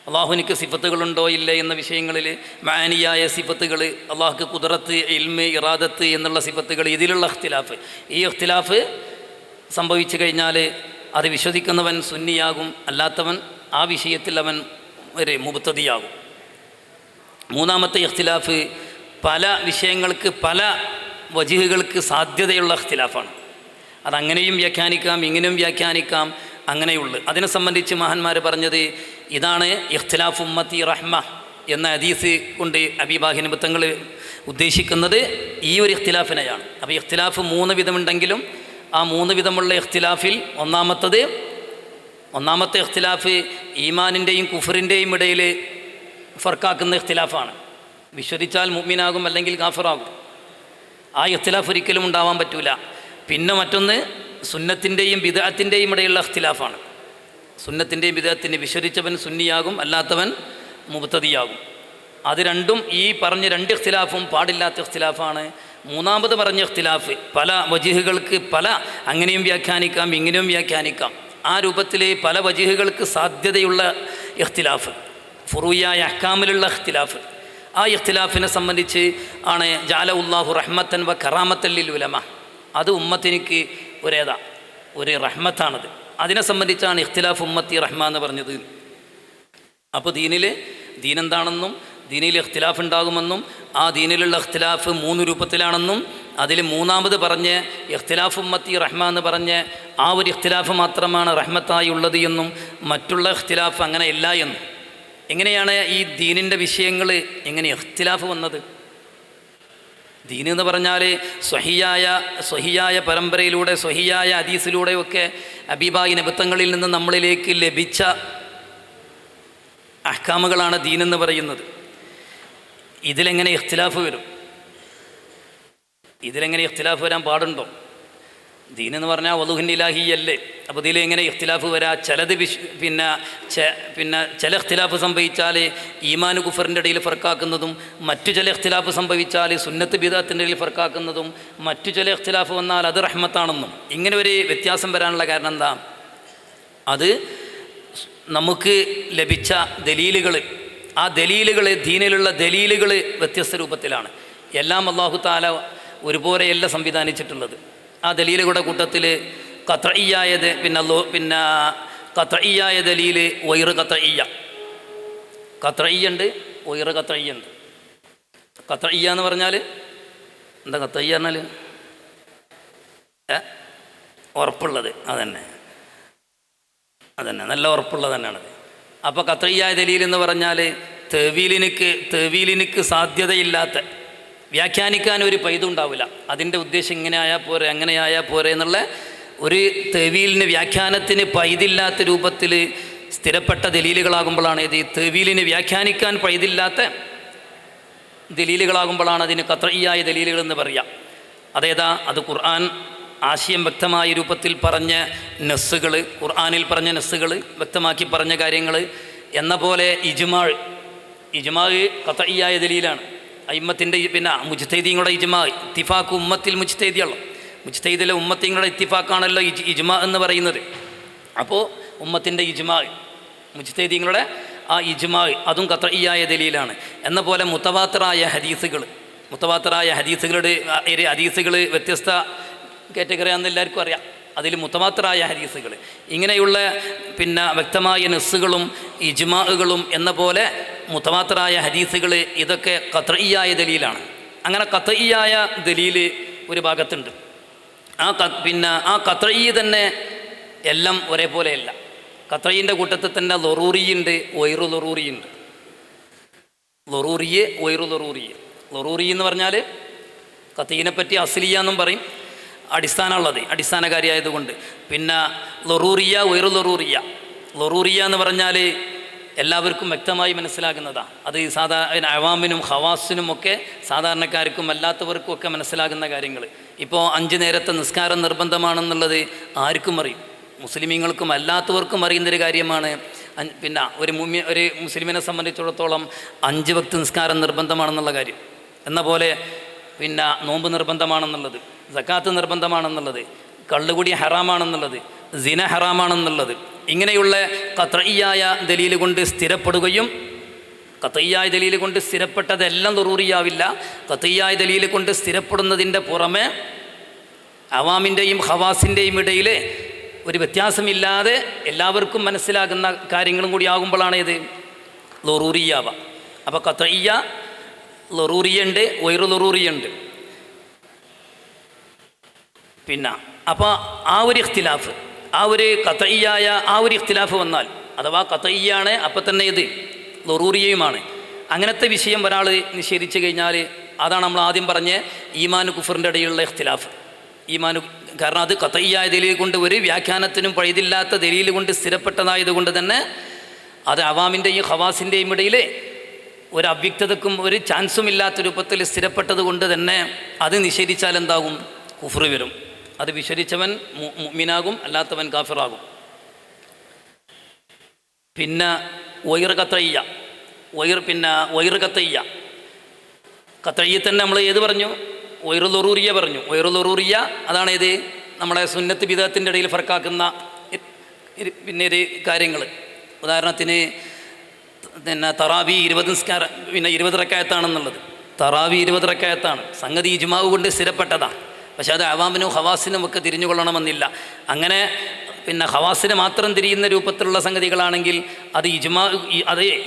അള്ളാഹുവിനിക്ക് സിഫത്തുകളുണ്ടോ ഇല്ലേ എന്ന വിഷയങ്ങളിൽ മാനിയായ സിഫത്തുകൾ, അള്ളാഹുക്ക് ഖുദ്റത്ത്, ഇൽമ്, ഇറാദത്ത് എന്നുള്ള സിഫത്തുകൾ, ഇതിലുള്ള ഇഖ്തിലാഫ്. ഈ ഇഖ്തിലാഫ് സംഭവിച്ചു കഴിഞ്ഞാൽ അത് വിശ്വസിക്കുന്നവൻ സുന്നിയാകും, അല്ലാത്തവൻ ആ വിഷയത്തിൽ അവൻ ഒരു മുബ്തദിയാകും. 3-മത്തെ ഇഖ്തിലാഫ് പല വിഷയങ്ങൾക്ക് പല വജിഹുകൾക്ക് സാധ്യതയുള്ള ഇഖ്തിലാഫാണ്. അതങ്ങനെയും വ്യാഖ്യാനിക്കാം, ഇങ്ങനെയും വ്യാഖ്യാനിക്കാം, അങ്ങനെയുള്ളു. അതിനെ സംബന്ധിച്ച് മഹാന്മാർ പറഞ്ഞത് ഇതാണ് ഇഖ്തിലാഫ് ഉമ്മത്തി റഹ്മ എന്ന ഹദീസ് കൊണ്ട് അബീബാഹി നിബത്തങ്ങൾ ഉദ്ദേശിക്കുന്നത് ഈ ഒരു ഇഖ്തിലാഫിനെയാണ്. അപ്പോൾ ഇഖ്തിലാഫ് 3 വിധമുണ്ടെങ്കിലും ആ 3 വിധമുള്ള ഇഖ്തിലാഫിൽ ഒന്നാമത്തെ ഇഖ്തിലാഫ് ഈമാനിൻ്റെയും കുഫറിൻ്റെയും ഇടയിൽ ഫർക്കാക്കുന്ന ഇഖ്തിലാഫാണ്. വിശ്വസിച്ചാൽ മുഅ്മിനാകും, അല്ലെങ്കിൽ കാഫിറാകും. ആ ഇഖ്തിലാഫ് ഒരിക്കലും ഉണ്ടാവാൻ പറ്റൂല. പിന്നെ മറ്റൊന്ന് സുന്നത്തിൻ്റെയും ബിദ്അത്തിൻ്റെയും ഇടയിലുള്ള ഇഖ്തിലാഫാണ്. സുന്നത്തിൻ്റെയും ബിദ്അത്തിൻ്റെയും വിശ്വസിച്ചവൻ സുന്നിയാകും, അല്ലാത്തവൻ മുബ്തദിയാകും. അത് രണ്ടും ഈ പറഞ്ഞ 2 ഇഖ്തിലാഫും പാടില്ലാത്ത ഇഖ്തിലാഫാണ്. 3-മത് പറഞ്ഞ ഇഖ്തിലാഫ് പല വജിഹുകൾക്ക് പല അങ്ങനെയും വ്യാഖ്യാനിക്കാം, ഇങ്ങനെയും വ്യാഖ്യാനിക്കാം. ആ രൂപത്തിൽ പല വജിഹുകൾക്ക് സാധ്യതയുള്ള ഇഖ്തിലാഫ്, ഫുറൂയായ അഹ്കാമിലുള്ള ഇഖ്തിലാഫ്. ആ ഇഖ്തിലാഫിനെ സംബന്ധിച്ച് ആണ് ജഅലഹുല്ലാഹു റഹ്മത്തൻ വ കറാമത്തൻ ലിൽ ഉലമ. അത് ഉമ്മത്തിനിക്ക് ഒരു റഹ്മത്താണത്. അതിനെ സംബന്ധിച്ചാണ് ഇഖ്തിലാഫ് ഉമ്മത്തി റഹ്മ എന്ന് പറഞ്ഞത്. അപ്പോൾ ദീനെന്താണെന്നും ദീനിൽ ഇഖ്തിലാഫ് ഉണ്ടാകുമെന്നും ആ ദീനിലുള്ള ഇഖ്തിലാഫ് 3 രൂപത്തിലാണെന്നും അതിൽ 3-മത് പറഞ്ഞ് ഇഖ്തിലാഫ് ഉമ്മത്തി റഹ്മ എന്ന് പറഞ്ഞ് ആ ഒരു ഇഖ്തിലാഫ് മാത്രമാണ് റഹ്മത്തായി ഉള്ളത് എന്നും മറ്റുള്ള ഇഖ്തിലാഫ് അങ്ങനെ ഇല്ല എന്നും. എങ്ങനെയാണ് ഈ ദീനിൻ്റെ വിഷയങ്ങൾ എങ്ങനെ ഇഖ്തിലാഫ് വന്നത്? ദീൻ എന്ന് പറഞ്ഞാൽ സ്വഹിയായ പരമ്പരയിലൂടെ സ്വഹിയായ ഹദീസിലൂടെയൊക്കെ ഹബീബായി നബിത്തങ്ങളിൽ നിന്ന് നമ്മളിലേക്ക് ലഭിച്ച അഹ്കാമുകളാണ് ദീനെന്ന് പറയുന്നത്. ഇതിലെങ്ങനെ ഇഖ്തിലാഫ് വരും? ഇതിലെങ്ങനെ ഇഖ്തിലാഫ് വരാൻ പാടുണ്ടോ? ദീനെന്ന് പറഞ്ഞാൽ വളുഹിൻ ഇലാഹിയല്ലേ. അപ്പോൾ ഇതിലെങ്ങനെ ഇഖ്തിലാഫ് വരാം? ചിലത് പിന്നെ ചില ഇഖ്തിലാഫ് സംഭവിച്ചാൽ ഈമാൻ കുഫറിൻ്റെ ഇടയിൽ ഫർക്കാക്കുന്നതും, മറ്റു ചില ഇഖ്തിലാഫ് സംഭവിച്ചാൽ സുന്നത്ത് ബിദഅത്തിൻ്റെ ഇടയിൽ ഫർക്കാക്കുന്നതും, മറ്റു ചില ഇഖ്തിലാഫ് വന്നാൽ അത് റഹ്മത്താണെന്നും. ഇങ്ങനെ ഒരു വ്യത്യാസം വരാനുള്ള കാരണം എന്താ? അത് നമുക്ക് ലഭിച്ച ദലീലുകൾ, ആ ദീനിലുള്ള ദലീലുകൾ വ്യത്യസ്ത രൂപത്തിലാണ്. എല്ലാം അല്ലാഹു തആല ഒരുപോലെയല്ല സംവിധാനിച്ചിട്ടുള്ളത്. ആ ദലീലുകളുടെ കൂട്ടത്തിൽ ഖത്ഈയായത്, പിന്നെ ഖത്ഈയായ ദലീല് വൈറ് ഖത്ഈയ. ഖത്ഈയുണ്ട്, വൈറ് ഖത്ഈയുണ്ട്. ഖത്ഈയ എന്ന് പറഞ്ഞാൽ എന്താ? ഖത്ഈയ പറഞ്ഞാൽ ഉറപ്പുള്ളത്, അതന്നെ നല്ല ഉറപ്പുള്ളത് തന്നെയാണത്. അപ്പോൾ ഖത്ഈയായ ദലീൽ എന്ന് പറഞ്ഞാൽ തെവീലിനിക്ക് സാധ്യതയില്ലാത്ത, വ്യാഖ്യാനിക്കാൻ ഒരു പൈതും ഉണ്ടാവില്ല. അതിൻ്റെ ഉദ്ദേശം ഇങ്ങനെ ആയാൽ പോരെ, അങ്ങനെ ആയാൽ പോരെ എന്നുള്ള ഒരു തെവീലിന്, വ്യാഖ്യാനത്തിന് പൈതില്ലാത്ത രൂപത്തിൽ സ്ഥിരപ്പെട്ട ദലീലുകളാകുമ്പോഴാണ് ഇത്. തെവീലിന് വ്യാഖ്യാനിക്കാൻ പൈതില്ലാത്ത ദലീലുകളാകുമ്പോഴാണ് അതിന് ഖത്ഈയായ ദലീലുകൾ എന്ന് പറയാം. അതേതാ? അത് ഖുർആൻ ആശയം വ്യക്തമായ രൂപത്തിൽ പറഞ്ഞ നസ്സുകൾ, ഖുർആനിൽ പറഞ്ഞ നസ്സുകൾ വ്യക്തമാക്കി പറഞ്ഞ കാര്യങ്ങൾ എന്ന പോലെ ഇജ്മാ ഖത്ഈയായ ദലീലാണ്. അയിമ്മത്തിൻ്റെ പിന്നെ മുജ്തഹിദീങ്ങളുടെ ഇജ്മാ, ഇത്തിഫാഖ് ഉമ്മത്തിൽ മുജ്തഹിദിയുള്ള മുജ്തഹിദിലെ ഉമ്മത്തിങ്ങളുടെ ഇത്തിഫാഖാണല്ലോ ഇജ്മാ എന്ന് പറയുന്നത്. അപ്പോൾ ഉമ്മത്തിൻ്റെ ഇജ്മാ, മുജ്തഹിദീങ്ങളുടെ ആ ഇജ്മാ അതും ഖത്ഈയായ ദലീലാണ്. എന്ന പോലെ മുത്തവാത്തിറായ ഹദീസുകളുടെ ഹദീസുകൾ വ്യത്യസ്ത കാറ്റഗറിയാണെന്ന് എല്ലാവർക്കും അറിയാം. അതിൽ മുത്തവാത്തിറായ ഹദീസുകൾ, ഇങ്ങനെയുള്ള പിന്നെ വ്യക്തമായ നസ്സുകളും ഇജ്മാഉകളും എന്ന പോലെ മുത്തവാത്തിറായ ഹദീസുകൾ, ഇതൊക്കെ ഖത്ഈയായ ദലീലാണ്. അങ്ങനെ ഖത്ഈയായ ദലീൽ ഒരു ഭാഗത്തുണ്ട്. ആ ഖത്ഈ തന്നെ എല്ലാം ഒരേപോലെയല്ല. ഖത്ഈൻ്റെ കൂട്ടത്തിൽ തന്നെ ലൊറൂറിയുണ്ട്, വൈറു ലൊറൂറിയുണ്ട്. ലൊറൂറി എന്ന് പറഞ്ഞാൽ ഖത്ഈനെ പറ്റി അസ്ലിയ എന്നും പറയും, അടിസ്ഥാനമുള്ളത്, അടിസ്ഥാനകാരിയായതുകൊണ്ട്. പിന്നെ ലൊറൂറിയ, വൈറു ലൊറൂറിയ എന്ന് പറഞ്ഞാൽ എല്ലാവർക്കും വ്യക്തമായി മനസ്സിലാകുന്നതാണ്. അത് സാധാരണ അവാമിനും ഖവാസിനും ഒക്കെ, സാധാരണക്കാർക്കും അല്ലാത്തവർക്കും ഒക്കെ മനസ്സിലാകുന്ന കാര്യങ്ങൾ. ഇപ്പോൾ 5 നേരത്തെ നിസ്കാരം നിർബന്ധമാണെന്നുള്ളത് ആർക്കും അറിയും, മുസ്ലിമീങ്ങൾക്കും അല്ലാത്തവർക്കും അറിയുന്നൊരു കാര്യമാണ്. പിന്നെ ഒരു മുസ്ലിമിനെ സംബന്ധിച്ചിടത്തോളം 5 വക്ത് നിസ്കാരം നിർബന്ധമാണെന്നുള്ള കാര്യം. എന്ന പോലെ പിന്നെ നോമ്പ് നിർബന്ധമാണെന്നുള്ളത്, സക്കാത്ത് നിർബന്ധമാണെന്നുള്ളത്, കള്ളുകുടി ഹറാമാണെന്നുള്ളത്, സിന ഹറാമാണെന്നുള്ളത്, ഇങ്ങനെയുള്ള ഖത്ഈയായ ദലീൽ കൊണ്ട് സ്ഥിരപ്പെടുകയും, ഖത്ഈയായ ദലീൽ കൊണ്ട് സ്ഥിരപ്പെട്ടതെല്ലാം ദറൂറിയാവില്ല. ഖത്ഈയായ ദലീൽ കൊണ്ട് സ്ഥിരപ്പെടുന്നതിൻ്റെ പുറമെ അവാമിൻ്റെയും ഖവാസിൻ്റെയും ഇടയിൽ ഒരു വ്യത്യാസമില്ലാതെ എല്ലാവർക്കും മനസ്സിലാകുന്ന കാര്യങ്ങളും കൂടി ആകുമ്പോഴാണ് ഇത് ലൊറൂറിയാവ. അപ്പോൾ ഖത്ഈയ ലൊറൂറിയുണ്ട്, വൈറു ലൊറൂറിയുണ്ട്. പിന്നെ അപ്പോൾ ആ ഒരു ഇഖ്തിലാഫ്, ആ ഒരു ഖത്ഈയായ ആ ഒരു ഇഖ്തിലാഫ് വന്നാൽ, അഥവാ ഖത്ഈയാണ് അപ്പം തന്നെ ഇത് ലൊറൂറിയുമാണ്, അങ്ങനത്തെ വിഷയം ഒരാൾ നിഷേധിച്ചു കഴിഞ്ഞാൽ അതാണ് നമ്മൾ ആദ്യം പറഞ്ഞ ഈമാൻ കുഫറിൻ്റെ ഇടയിലുള്ള ഇഖ്തിലാഫ്. കാരണം അത് ഖത്ഈയായ ദലീൽ കൊണ്ട്, ഒരു വ്യാഖ്യാനത്തിനും പഴുതില്ലാത്ത ദലീൽ കൊണ്ട് സ്ഥിരപ്പെട്ടതായതുകൊണ്ട് തന്നെ അത് അവാമിൻ്റെയും ഖവാസിൻ്റെയും ഇടയിൽ ഒരു അവ്യക്തതക്കും ഒരു ചാൻസും ഇല്ലാത്ത രൂപത്തിൽ സ്ഥിരപ്പെട്ടത് കൊണ്ട് തന്നെ അത് നിഷേധിച്ചാൽ എന്താകും? കുഫ്ർ വരും. അത് വിശ്വസിച്ചവൻ മുഅ്മിനാകും, അല്ലാത്തവൻ കാഫിറാകും. പിന്നെ വൈർ ഖത്ഈയ, ഖത്ഈ തന്നെ നമ്മൾ ഏത് പറഞ്ഞു? വൈറു ലൊറൂറിയ പറഞ്ഞു. വൈറു ലൊറൂറിയ അതാണ് ഏത്? നമ്മുടെ സുന്നത്ത് ബിദഅത്തിൻ്റെ ഇടയിൽ ഫർക്കാക്കുന്ന പിന്നെ ഒരു കാര്യങ്ങൾ. ഉദാഹരണത്തിന് പിന്നെ തറാവി 20 നിസ്കാരം, പിന്നെ 20 റക്അത്താണെന്നുള്ളത്. തറാവി 20 റക്അത്താണ്, സംഗതി ഇജ്മാഉ കൊണ്ട് സ്ഥിരപ്പെട്ടതാണ്. പക്ഷേ അത് അവാമിനും ഖവാസിനും ഒക്കെ തിരിഞ്ഞു കൊള്ളണമെന്നില്ല. അങ്ങനെ പിന്നെ ഖവാസിന് മാത്രം തിരിയുന്ന രൂപത്തിലുള്ള സംഗതികളാണെങ്കിൽ അത്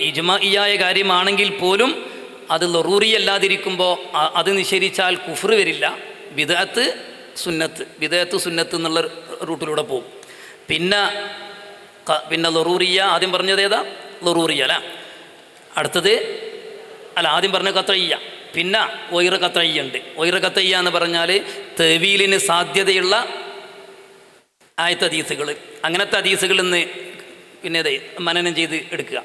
ഇജ്മാഇയായ കാര്യമാണെങ്കിൽ പോലും അത് ലൊറൂറി അല്ലാതിരിക്കുമ്പോൾ അത് നിഷേധിച്ചാൽ കുഫ്ർ വരില്ല. ബിദഅത്ത് സുന്നത്ത് എന്നുള്ള റൂട്ടിലൂടെ പോകും. പിന്നെ ലൊറൂറിയ ആദ്യം പറഞ്ഞത് ഏതാ? ലൊറൂറിയ അല്ല. ആദ്യം പറഞ്ഞ ഖത്ഈയ. പിന്നെ വൈർ ഖത്ഈയ ഉണ്ട്. വൈർ ഖത്ഈയ എന്ന് പറഞ്ഞാൽ തവീലിന് സാധ്യതയുള്ള ആയത്ത് ഹദീസുകൾ, അങ്ങനത്തെ ഹദീസുകളിൽ നിന്ന് പിന്നെ മനനം ചെയ്ത് എടുക്കുക.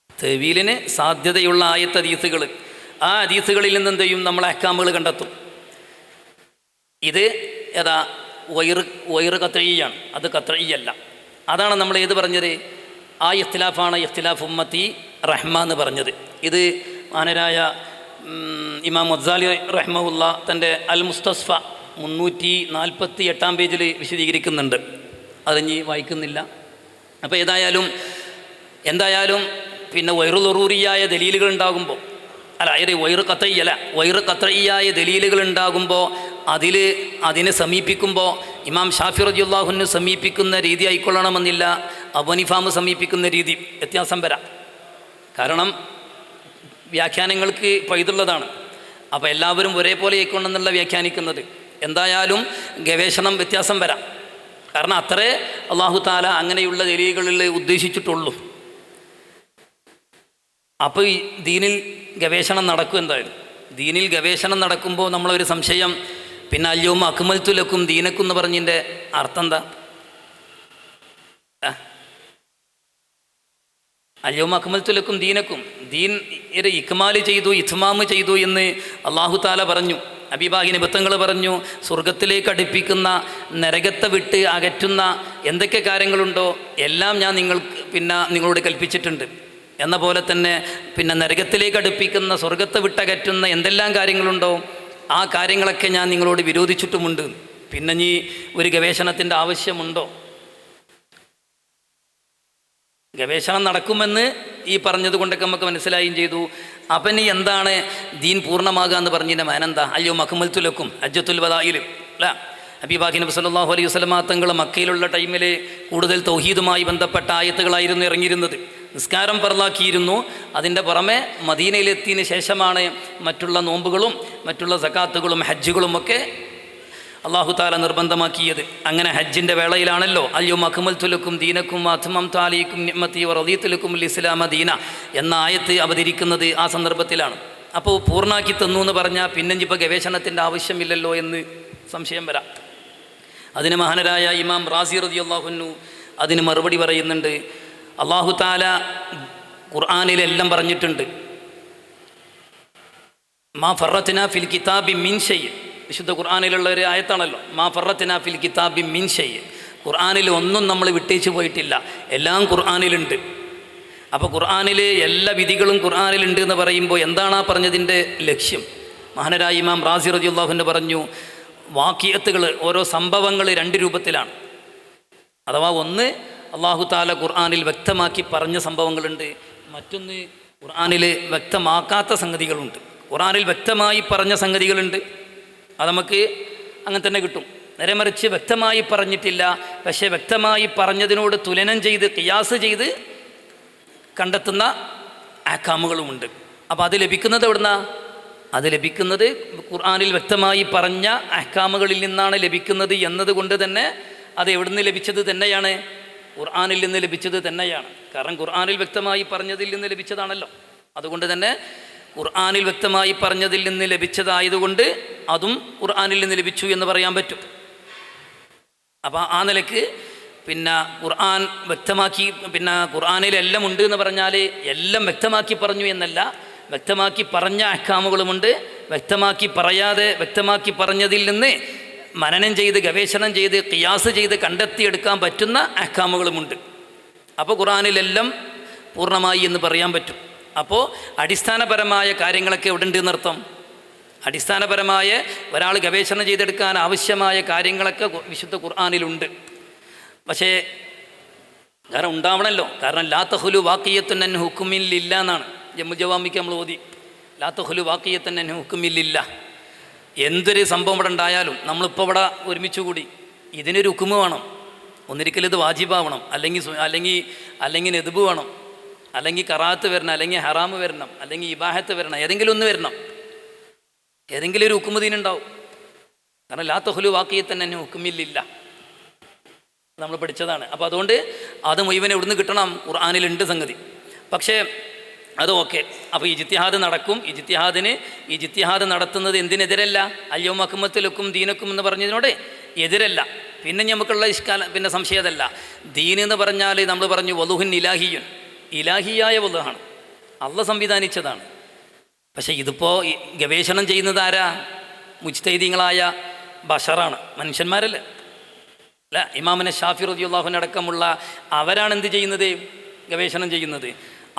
തവീലിന് സാധ്യതയുള്ള ആയത്ത് ഹദീസുകൾ, ആ ഹദീസുകളിൽ നിന്ന് എന്ത് ചെയ്യും? നമ്മൾ അഹ്കാമുകൾ കണ്ടെത്തും. ഇത് ഏതാ? വൈർ ഖത്ഈയാണ്, അത് ഖത്ഈയല്ല. അതാണ് നമ്മൾ ഏത് പറഞ്ഞത്? ആ ഇഖ്തിലാഫാണ് ഇഖ്തിലാഫ് ഉമ്മത്തി റഹ്മ എന്ന് പറഞ്ഞത്. ഇത് മാനരായ ഇമാം ഗസാലി റഹ്മഹുല്ല തൻ്റെ അൽ മുസ്തസ്ഫ 348 പേജിൽ വിശദീകരിക്കുന്നുണ്ട്. അതിഞ്ഞ് വായിക്കുന്നില്ല. അപ്പോൾ എന്തായാലും പിന്നെ വൈറു ലൊറൂറിയായ ദലീലുകൾ ഉണ്ടാകുമ്പോൾ, വൈർ ഖത്ഈയായ ദലീലുകൾ ഉണ്ടാകുമ്പോൾ അതിനെ സമീപിക്കുമ്പോൾ ഇമാം ഷാഫി റളിയല്ലാഹുവിനെ സമീപിക്കുന്ന രീതി ആയിക്കൊള്ളണമെന്നില്ല, അബൂ ഹനീഫ സമീപിക്കുന്ന രീതി വ്യത്യാസം വരാം. കാരണം വ്യാഖ്യാനങ്ങൾക്ക് പൈതുള്ളതാണ്. അപ്പോൾ എല്ലാവരും ഒരേപോലെ ആയിക്കൊണ്ടെന്നുള്ള വ്യാഖ്യാനിക്കുന്നത്. എന്തായാലും ഗവേഷണം വ്യത്യാസം വരാം. കാരണം അത്രേ അല്ലാഹു തആല അങ്ങനെയുള്ള ദലീലുകളിൽ ഉദ്ദേശിച്ചിട്ടുള്ളൂ. അപ്പോൾ ഈ ദീനിൽ ഗവേഷണം നടക്കും. എന്തായാലും ദീനിൽ ഗവേഷണം നടക്കുമ്പോൾ നമ്മളൊരു സംശയം, പിന്നെ അൽയൗമ അക്മൽതു ലക്കും ദീനക്കും എന്ന് പറഞ്ഞതിൻ്റെ അർത്ഥം എന്താ? അൽയൗമ അക്മൽതു ലക്കും ദീനക്കും, ദീൻ ഇക്മാല് ചെയ്തു, ഇത്മാമ് ചെയ്തു എന്ന് അല്ലാഹു തആല പറഞ്ഞു. ഹബീബായ നിബിത്തങ്ങൾ പറഞ്ഞു, സ്വർഗത്തിലേക്ക് അടുപ്പിക്കുന്ന, നരകത്തെ വിട്ട് അകറ്റുന്ന എന്തൊക്കെ കാര്യങ്ങളുണ്ടോ എല്ലാം ഞാൻ നിങ്ങളോട് കൽപ്പിച്ചിട്ടുണ്ട്. എന്ന പോലെ തന്നെ നരകത്തിലേക്ക് അടുപ്പിക്കുന്ന, സ്വർഗത്തെ വിട്ടകറ്റുന്ന എന്തെല്ലാം കാര്യങ്ങളുണ്ടോ ആ കാര്യങ്ങളൊക്കെ ഞാൻ നിങ്ങളോട് വിരോധിച്ചിട്ടുമുണ്ട്. പിന്നെ ഇനി ഒരു ഗവേഷണത്തിൻ്റെ ആവശ്യമുണ്ടോ? ഗവേഷണം നടക്കുമെന്ന് ഈ പറഞ്ഞത് കൊണ്ടൊക്കെ നമുക്ക് മനസ്സിലായും ചെയ്തു. അപ്പം ഇനി എന്താണ് ദീൻ പൂർണ്ണമാകുക എന്ന് പറഞ്ഞതിൻ്റെ മാനെന്താ? അൽയൗമ അക്മൽതു ലക്കും ഹജ്ജത്തുൽ വദാഇൽ അല്ല. ഹബീബായ നബി സല്ലല്ലാഹു അലൈഹി വസല്ലമ തങ്ങൾ മക്കയിലുള്ള ടൈമിൽ കൂടുതൽ തൗഹീദുമായി ബന്ധപ്പെട്ട ആയത്തുകളായിരുന്നു ഇറങ്ങിയിരുന്നത്. നിസ്കാരം ഫർളാക്കിയിരുന്നു. അതിൻ്റെ പുറമെ മദീനയിലെത്തിയതിന് ശേഷമാണ് മറ്റുള്ള നോമ്പുകളും മറ്റുള്ള സകാത്തുകളും ഹജ്ജുകളും ഒക്കെ അല്ലാഹു തആല നിർബന്ധമാക്കിയത്. അങ്ങനെ ഹജ്ജിൻ്റെ വേളയിലാണല്ലോ അൽയൗമ അക്മൽതു ലക്കും ദീനക്കും വഅത്മംതു അലൈക്കും നിഅമതി വറദീതു ലക്കുമുൽ ഇസ്ലാമ ദീന എന്ന ആയത്ത് അവതരിക്കുന്നത് ആ സന്ദർഭത്തിലാണ്. അപ്പോൾ പൂർണ്ണാക്കി തന്നു എന്ന് പറഞ്ഞാൽ പിന്നെ ഇപ്പോൾ ഗവേഷണത്തിൻ്റെ ആവശ്യമില്ലല്ലോ എന്ന് സംശയം വരാം. അതിന് മഹാനരായ ഇമാം റാസി റളിയല്ലാഹു അൻഹു അതിന് മറുപടി പറയുന്നുണ്ട്. അല്ലാഹു തആല ഖുർആനിലെല്ലാം പറഞ്ഞിട്ടുണ്ട്. മാ ഫറത്നാ ഫിൽ കിതാബി മിൻ ഷൈ, വിശുദ്ധ ഖുർആനിലുള്ള ഒരു ആയത്താണല്ലോ. മാ ഫറത്നാ ഫിൽ കിതാബി മിൻ ഷൈ, ഖുർആനിൽ ഒന്നും നമ്മൾ വിട്ടേച്ച് പോയിട്ടില്ല, എല്ലാം ഖുർആനിലുണ്ട്. അപ്പോൾ ഖുർആനിൽ എല്ലാ വിധികളും ഖുർആനിലുണ്ട് എന്ന് പറയുമ്പോൾ എന്താണ് ആ പറഞ്ഞതിൻ്റെ ലക്ഷ്യം? മഹാനരായ ഇമാം റാസി റളിയല്ലാഹു അൻഹു പറഞ്ഞു, വാക്കിയത്തുകൾ, ഓരോ സംഭവങ്ങൾ രണ്ട് രൂപത്തിലാണ്. അഥവാ ഒന്ന് അല്ലാഹു തആല ഖുർആനിൽ വ്യക്തമാക്കി പറഞ്ഞ സംഭവങ്ങളുണ്ട്, മറ്റൊന്ന് ഖുർആനിൽ വ്യക്തമാക്കാത്ത സംഗതികളുണ്ട്. ഖുർആനിൽ വ്യക്തമായി പറഞ്ഞ സംഗതികളുണ്ട്, അത് നമുക്ക് അങ്ങനെ തന്നെ കിട്ടും. നേരെ മറിച്ച് വ്യക്തമായി പറഞ്ഞിട്ടില്ല, പക്ഷേ വ്യക്തമായി പറഞ്ഞതിനോട് തുലനം ചെയ്ത് ഖിയാസ് ചെയ്ത് കണ്ടെത്തുന്ന അഹ്കാമുകളുമുണ്ട്. അപ്പോൾ അത് ലഭിക്കുന്നത് എവിടുന്നാ? അത് ലഭിക്കുന്നത് ഖുർആനിൽ വ്യക്തമായി പറഞ്ഞ അഹ്കാമുകളിൽ നിന്നാണ് ലഭിക്കുന്നത് എന്നതുകൊണ്ട് തന്നെ അത് എവിടുന്ന് ലഭിച്ചത് തന്നെയാണ്? ഖുർആനിൽ നിന്ന് ലഭിച്ചത് തന്നെയാണ്. കാരണം ഖുർആനിൽ വ്യക്തമായി പറഞ്ഞതിൽ നിന്ന് ലഭിച്ചതാണല്ലോ. അതുകൊണ്ട് തന്നെ ഖുർആനിൽ വ്യക്തമായി പറഞ്ഞതിൽ നിന്ന് ലഭിച്ചതായതുകൊണ്ട് അതും ഖുർആനിൽ നിന്ന് ലഭിച്ചു എന്ന് പറയാൻ പറ്റും. അപ്പോൾ ആ നിലയ്ക്ക് ഖുർആൻ വ്യക്തമാക്കി, ഖുർആനിലെല്ലാം ഉണ്ട് എന്ന് പറഞ്ഞാൽ എല്ലാം വ്യക്തമാക്കി പറഞ്ഞു എന്നല്ല. വ്യക്തമാക്കി പറഞ്ഞ അഹ്കാമുകളുമുണ്ട്, വ്യക്തമാക്കി പറയാതെ വ്യക്തമാക്കി പറഞ്ഞതിൽ നിന്ന് മനനം ചെയ്ത് ഗവേഷണം ചെയ്ത് ഖിയാസ് ചെയ്ത് കണ്ടെത്തിയെടുക്കാൻ പറ്റുന്ന അഹ്കാമുകളുമുണ്ട്. അപ്പോൾ ഖുർആനിലെല്ലാം പൂർണ്ണമായി എന്ന് പറയാൻ പറ്റും. അപ്പോൾ അടിസ്ഥാനപരമായ കാര്യങ്ങളൊക്കെ എവിടെ ഉണ്ട് എന്നർത്ഥം? അടിസ്ഥാനപരമായ ഒരാൾ ഗവേഷണം ചെയ്തെടുക്കാൻ ആവശ്യമായ കാര്യങ്ങളൊക്കെ വിശുദ്ധ ഖുർആനിലുണ്ട്. പക്ഷേ കാരണം ഉണ്ടാവണമല്ലോ. കാരണം ലാ തഖ്ലു വാഖിയത്തുൻ അൻ ഹുക്മില്ല എന്നാണ് ജവാമിക്ക് നമ്മൾ ഓതി. ലാ തഖ്ലു വാഖിയത്തുൻ അൻ ഹുക്മില്ല. എന്തൊരു സംഭവം ഇവിടെ ഉണ്ടായാലും നമ്മളിപ്പോൾ ഇവിടെ ഒരുമിച്ച് കൂടി ഇതിനൊരു ഹുക്കുമ് വേണം. ഒന്നിരിക്കലും ഇത് വാജിബാവണം, അല്ലെങ്കിൽ നെദ്ബ് വേണം, അല്ലെങ്കിൽ കറാത്ത് വരണം, അല്ലെങ്കിൽ ഹറാമ് വരണം, അല്ലെങ്കിൽ ഇബാഹത്ത് വരണം, ഏതെങ്കിലും ഒന്ന് വരണം. ഏതെങ്കിലും ഒരു ഹുക്കുമ് ദീനുണ്ടാവും. കാരണം ലാ തഖ്ലു വാഖിയത്തുൻ അൻ ഹുക്മില്ല നമ്മൾ പഠിച്ചതാണ്. അപ്പോൾ അതുകൊണ്ട് അത് മുഴുവൻ എവിടുന്ന് കിട്ടണം? ഖുർആനിലുണ്ട് സംഗതി. പക്ഷേ അത് ഓക്കെ. അപ്പോൾ ഇജ്തിഹാദ് നടക്കും. ഇജ്തിഹാദ് നടത്തുന്നത് എന്തിനെതിരല്ല? അൽയൗമ അക്മൽതു ലക്കും ദീനക്കും എന്ന് പറഞ്ഞതിനോട് എതിരല്ല. പിന്നെ നമുക്കുള്ള സംശയമതല്ല. ദീൻ എന്ന് പറഞ്ഞാൽ നമ്മൾ പറഞ്ഞു വളുഹുൻ ഇലാഹിയുൻ, ഇലാഹിയായ വളുഹാണ്, അള്ളാഹ് സംവിധാനിച്ചതാണ്. പക്ഷേ ഇതിപ്പോൾ ഗവേഷണം ചെയ്യുന്നത് ആരാ? മുജ്തഹിദീങ്ങളായ ബശറാണ്, മനുഷ്യന്മാരല്ല. അല്ല, ഇമാമിനെ ഷാഫി റളിയല്ലാഹു അൻഹു അടക്കമുള്ള അവരാണ് എന്ത് ചെയ്യുന്നത്? ഗവേഷണം ചെയ്യുന്നത്.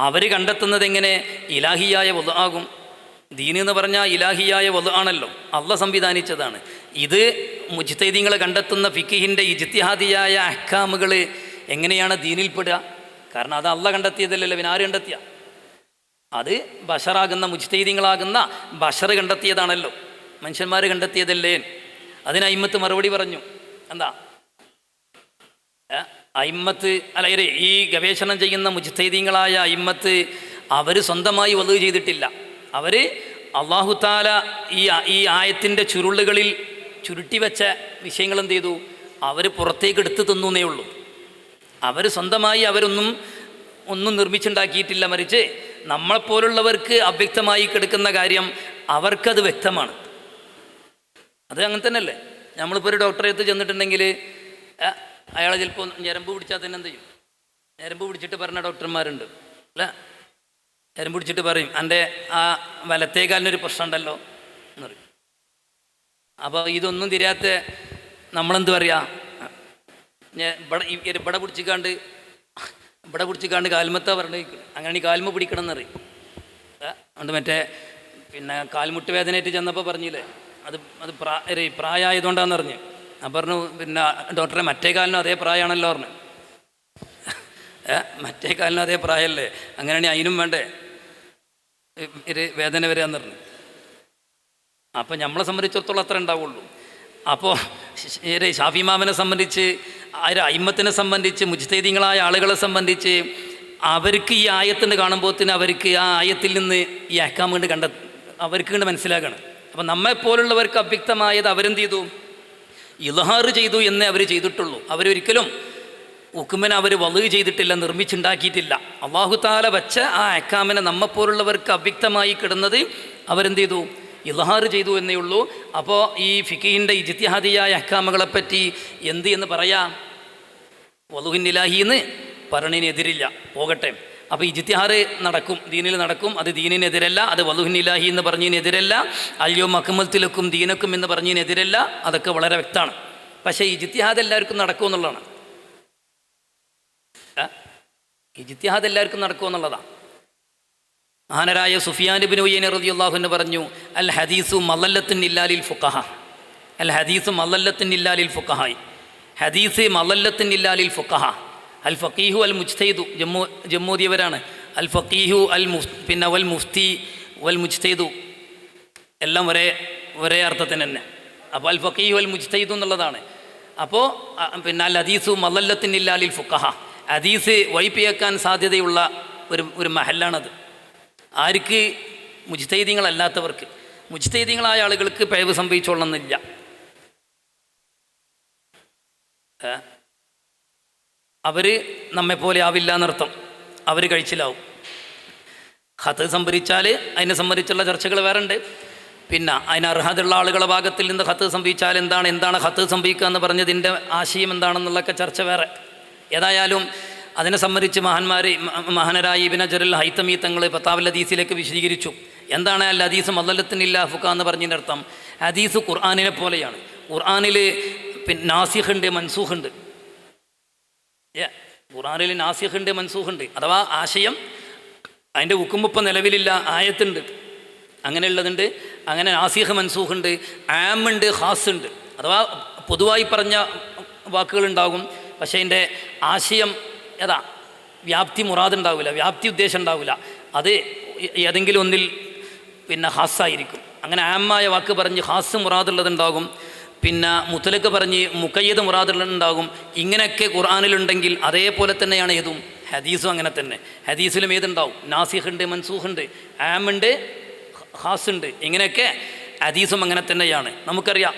അവർ കണ്ടെത്തുന്നത് എങ്ങനെ? ഇലാഹിയായ വളു ആകും. ദീൻ എന്ന് പറഞ്ഞാൽ ഇലാഹിയായ വളു ആണല്ലോ, അള്ളാഹ് സംവിധാനിച്ചതാണ്. ഇത് മുജ്തഹിദീങ്ങൾ കണ്ടെത്തുന്ന ഫിഖിഹിൻ്റെ ഇജ്തിഹാദിയായ അഹ്കാമുകൾ എങ്ങനെയാണ് ദീനിൽപ്പെടുക? കാരണം അത് അള്ളാഹ് കണ്ടെത്തിയതല്ലല്ലോ, പിന്നെ ആര് കണ്ടെത്തിയ? അത് ബശറാകുന്ന മുജ്തഹിദീങ്ങളാകുന്ന ബശർ കണ്ടെത്തിയതാണല്ലോ, മനുഷ്യന്മാർ കണ്ടെത്തിയതല്ലേ. അതിന് അയിമ്മത്ത് മറുപടി പറഞ്ഞു. എന്താ അയിമ്മത്ത് അല്ല, ഈ ഗവേഷണം ചെയ്യുന്ന മുജ്തഹിദീങ്ങളായ അയിമ്മത്ത് അവർ സ്വന്തമായി വദു ചെയ്തിട്ടില്ല. അവർ അല്ലാഹു തആല ഈ ആയത്തിൻ്റെ ചുരുളുകളിൽ ചുരുട്ടി വെച്ച വിഷയങ്ങൾ എന്ത് ചെയ്തു? അവർ പുറത്തേക്ക് എടുത്തു തന്നേ ഉള്ളൂ. അവർ സ്വന്തമായി ഒന്നും നിർമ്മിച്ചുണ്ടാക്കിയിട്ടില്ല. മറിച്ച് നമ്മളെപ്പോലുള്ളവർക്ക് അവ്യക്തമായി കിടക്കുന്ന കാര്യം അവർക്കത് വ്യക്തമാണ്. അത് അങ്ങനെ തന്നെയല്ലേ? നമ്മളിപ്പോൾ ഒരു ഡോക്ടറെ അടുത്ത് ചെന്നിട്ടുണ്ടെങ്കിൽ അയാളെ ചിലപ്പോൾ ഞരമ്പ് പിടിച്ചാൽ തന്നെ എന്ത് ചെയ്യും? ഞരമ്പ് പിടിച്ചിട്ട് പറഞ്ഞ ഡോക്ടർമാരുണ്ട് അല്ല, ഞരമ്പ് പിടിച്ചിട്ട് പറയും എൻ്റെ ആ വലത്തേക്കാലിനൊരു പ്രശ്നം ഉണ്ടല്ലോ എന്ന് പറയും. അപ്പോൾ ഇതൊന്നും തിരിയാത്ത നമ്മളെന്ത് പറയുക, ഇവിടെ പിടിച്ചിക്കാണ്ട് കാൽമത്താ പറഞ്ഞു, അങ്ങനെ ഈ കാൽമ പിടിക്കണം എന്നറിയും. അതുകൊണ്ട് മറ്റേ പിന്നെ കാൽമുട്ട് വേദനയായിട്ട് ചെന്നപ്പോൾ പറഞ്ഞില്ലേ, അത് പ്രായമായതുകൊണ്ടാണെന്ന് പറഞ്ഞു. ഞാൻ പറഞ്ഞു പിന്നെ ഡോക്ടറെ മറ്റേ കാലിനും അതേ പ്രായമാണല്ലോ പറഞ്ഞു. മറ്റേ കാലിനും അതേ പ്രായമല്ലേ, അങ്ങനെയാണെങ്കിൽ അതിനും വേണ്ടേ ഒരു വേദന വരികയെന്ന് പറഞ്ഞു. അപ്പോൾ നമ്മളെ സംബന്ധിച്ചിടത്തോളം അത്ര ഉണ്ടാവുള്ളൂ. അപ്പോൾ ഷാഫി ഇമാമിനെ സംബന്ധിച്ച്, അയിമ്മത്തിനെ സംബന്ധിച്ച്, മുജ്തഹിദീങ്ങളായ ആളുകളെ സംബന്ധിച്ച് അവർക്ക് ഈ ആയത്തിൻ്റെ കാണുമ്പോഴത്തേന് അവർക്ക് ആ ആയത്തിൽ നിന്ന് ഈ അഹ്കാം കൊണ്ട് അവർക്ക് കൊണ്ട് മനസ്സിലാക്കണം. അപ്പം നമ്മെപ്പോലുള്ളവർക്ക് അവ്യക്തമായത് അവരെന്ത് ചെയ്തു? ഇൽഹാർ ചെയ്തു എന്നേ അവർ ചെയ്തിട്ടുള്ളൂ. അവരൊരിക്കലും ഹുക്മിനെ അവർ വദു ചെയ്തിട്ടില്ല, നിർമ്മിച്ചുണ്ടാക്കിയിട്ടില്ല. അല്ലാഹു തആല വച്ച ആ അഹ്കാമിനെ നമ്മെപ്പോലുള്ളവർക്ക് അവ്യക്തമായി കിടന്നത് അവരെന്ത് ചെയ്തു? ഇൽഹാർ ചെയ്തു എന്നേ ഉള്ളൂ. അപ്പോൾ ഈ ഫിഖിൻ്റെ ഇജ്തിഹാദിയായ അഹ്കാമുകളെപ്പറ്റി എന്ത് എന്ന് പറയാം? വദുഹിൻ ഇലാഹിന്ന് പറയണതിനെതിരില്ല, പോകട്ടെ. അപ്പോൾ ഇജ്തിഹാദ് നടക്കും, ദീനിൽ നടക്കും. അത് ദീനിനെതിരല്ല, അത് വദുഹിൻ ഇലാഹി എന്ന് പറഞ്ഞതിനെതിരല്ല, അൽയൗമ അക്മൽതു ലക്കും ദീനക്കും എന്ന് പറഞ്ഞതിനെതിരല്ല. അതൊക്കെ വളരെ വ്യക്തമാണ്. പക്ഷേ ഇജ്തിഹാദ് എല്ലാവർക്കും നടക്കുമെന്നുള്ളതാണ്. ഇജ്തിഹാദ് എല്ലാവർക്കും നടക്കുമെന്നുള്ളതാണ്. മഹാനരായ സുഫിയാൻ ഇബ്നു ഉയൈന റളിയല്ലാഹു അൻഹു പറഞ്ഞു, അൽ ഹദീസു മളല്ലത്തുൻ ഇല്ലാലിൽ ഫുഖഹ. അൽ ഹദീസു മളല്ലത്തുൻ ഇല്ലാലിൽ ഫുഖഹ. ഹദീസ് മളല്ലത്തുൻ ഇല്ലാലിൽ ഫുഖഹ. അൽ ഫഖീഹു അൽ മുജ്തഹിദു, ജമ്മൂദിയവരാണ്. അൽ ഫഖീഹു വൽ മുഫ്തി വൽ മുജ്തഹിദു എല്ലാം ഒരേ അർത്ഥത്തിന് തന്നെ. അപ്പോൾ അൽ ഫഖീഹു അൽ മുജ്തഹിദു എന്നുള്ളതാണ്. അപ്പോൾ പിന്നെ അൽ ഹദീസു മളല്ലത്തുൻ ഇല്ലാലിൽ ഫുഖഹ. ഹദീസ് വഴിപ്പിഴക്കാൻ സാധ്യതയുള്ള ഒരു മഹല്ലാണത്. ആർക്ക്? മുജ്തഹിദീങ്ങളല്ലാത്തവർക്ക്. മുജ്തഹിദീങ്ങളായ ആളുകൾക്ക് പിഴവ് സംഭവിച്ചോളണമെന്നില്ല. അവർ നമ്മെപ്പോലെ ആവില്ല എന്നർത്ഥം. അവർ കഴിച്ചിലാവും. ഖത്ത് സംഭരിച്ചാൽ അതിനെ സംബന്ധിച്ചുള്ള ചർച്ചകൾ വേറെ ഉണ്ട്. പിന്നെ അതിന് അർഹതയുള്ള ആളുകളുടെ ഭാഗത്തിൽ നിന്ന് ഖത്ത് സംഭവിച്ചാൽ എന്താണ് ഖത്ത് സംഭവിക്കുക എന്ന് പറഞ്ഞതിൻ്റെ ആശയം എന്താണെന്നുള്ളൊക്കെ ചർച്ച വേറെ. ഏതായാലും അതിനെ സംബന്ധിച്ച് മഹാനരായ ഇബ്നു ഹജറുൽ ഹൈതമി തങ്ങൾ ഫതാവുൽ ഹദീസിലേക്ക് വിശദീകരിച്ചു. എന്താണ് അൽ ഹദീസ് മളല്ലത്തുൻ ഇല്ലാ ഫുഖഹ എന്ന് പറഞ്ഞതിൻ്റെ അർത്ഥം? ഹദീസ് ഖുർആനിനെ പോലെയാണ്. ഖുർആനിൽ പിന്നെ നാസിഖ് ഉണ്ട്, മൻസൂഖ് ഉണ്ട്. ഖുർആനിൽ നാസിഖ് ഉണ്ട്, മൻസൂഖ് ഉണ്ട്. അഥവാ ആശയം അതിൻ്റെ ഹുക്ം ഇപ്പം നിലവിലില്ല, ആയത്തുണ്ട്, അങ്ങനെയുള്ളതുണ്ട്. അങ്ങനെ നാസിഖ് മൻസൂഖ് ഉണ്ട്, ആമുണ്ട്, ഖാസ് ഉണ്ട്. അഥവാ പൊതുവായി പറഞ്ഞ വാക്കുകളുണ്ടാകും, പക്ഷേ അതിൻ്റെ ആശയം വ്യാപ്തി മുറാദ് ഉണ്ടാവില്ല, വ്യാപ്തി ഉദ്ദേശം ഉണ്ടാവില്ല. അത് ഏതെങ്കിലും ഒന്നിൽ പിന്നെ ഖാസായിരിക്കും. അങ്ങനെ ആമായ വാക്ക് പറഞ്ഞ് ഖാസ് മുറാദുള്ളതുണ്ടാകും, പിന്നെ മുത്തലക്ക് പറഞ്ഞ് മുഖയ്യദ് മുറാദുള്ളതുണ്ടാകും. ഇങ്ങനെയൊക്കെ ഖുർആനിലുണ്ടെങ്കിൽ അതേപോലെ തന്നെയാണ് ഏതും ഹദീസും അങ്ങനെ തന്നെ. ഹദീസിലും ഏതുണ്ടാവും? നാസിഖ് ഉണ്ട്, മൻസൂഖ് ഉണ്ട്, ആമുണ്ട്, ഖാസ് ഉണ്ട്. ഇങ്ങനെയൊക്കെ ഹദീസും അങ്ങനെ തന്നെയാണ്. നമുക്കറിയാം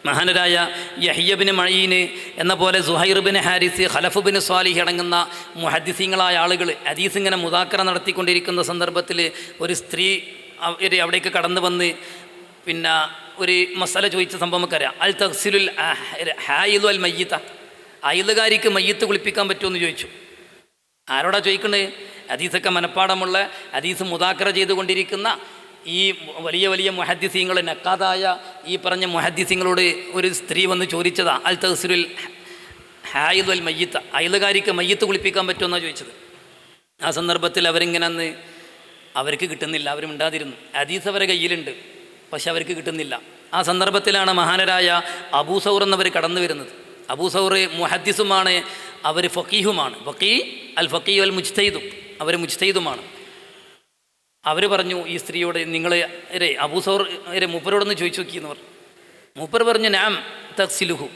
മഹാനരായ യഹ്യ ബിൻ മഈന് എന്ന പോലെ Suhair bin Harith, Khalaf bin Salih അടങ്ങുന്ന മുഹദ്ദിസീങ്ങളായ ആളുകൾ ഹദീസ് ഇങ്ങനെ മുദാക്കറ നടത്തിക്കൊണ്ടിരിക്കുന്ന സന്ദർഭത്തിൽ ഒരു സ്ത്രീ അവിടേക്ക് കടന്നു വന്ന് പിന്നെ ഒരു മസല ചോദിച്ച സംഭവം നമുക്കറിയാം. അൽ തഗ്സിലുൽ ഹായിദു അൽ മയ്യിത്ത, അയലുകാരിക്ക് മയ്യത്ത് കുളിപ്പിക്കാൻ പറ്റുമെന്ന് ചോദിച്ചു. ആരോടാ ചോദിക്കണേ? ഹദീസൊക്കെ മനഃപ്പാടമുള്ള, ഹദീസ് മുദാക്കറ ചെയ്തുകൊണ്ടിരിക്കുന്ന ഈ വലിയ മുഹദ്ദിസീങ്ങൾ, നക്കാതായ ഈ പറഞ്ഞ മുഹദ്ദിസീങ്ങളോട് ഒരു സ്ത്രീ വന്ന് ചോദിച്ചതാ അൽ തഗ്സിലുൽ ഹായിദു അൽ മയ്യിത്ത, അയലുകാരിക്ക് മയ്യത്ത് കുളിപ്പിക്കാൻ പറ്റുമെന്നാണ് ചോദിച്ചത്. ആ സന്ദർഭത്തിൽ അവർക്ക് കിട്ടുന്നില്ല, അവർ മിണ്ടാതിരുന്നു. ഹദീസ് അവരെ കയ്യിലുണ്ട്, പക്ഷെ അവർക്ക് കിട്ടുന്നില്ല. ആ സന്ദർഭത്തിലാണ് മഹാനരായ അബൂ സൗർ എന്നവർ കടന്നു വരുന്നത്. അബൂ സൗർ മുഹദ്ദിസുമാണ്, അവർ ഫഖീഹുമാണ്. അൽ ഫഖീഹു അൽ മുജ്തഹിദും, അവർ മുജ്തഹിദുമാണ്. അവർ പറഞ്ഞു ഈ സ്ത്രീയോട്, നിങ്ങൾ അബൂ സൗർ മൂപ്പരോടൊന്ന് ചോദിച്ചു നോക്കിയെന്ന് പറഞ്ഞു. മൂപ്പർ പറഞ്ഞു നാം തക്സിലുഹു,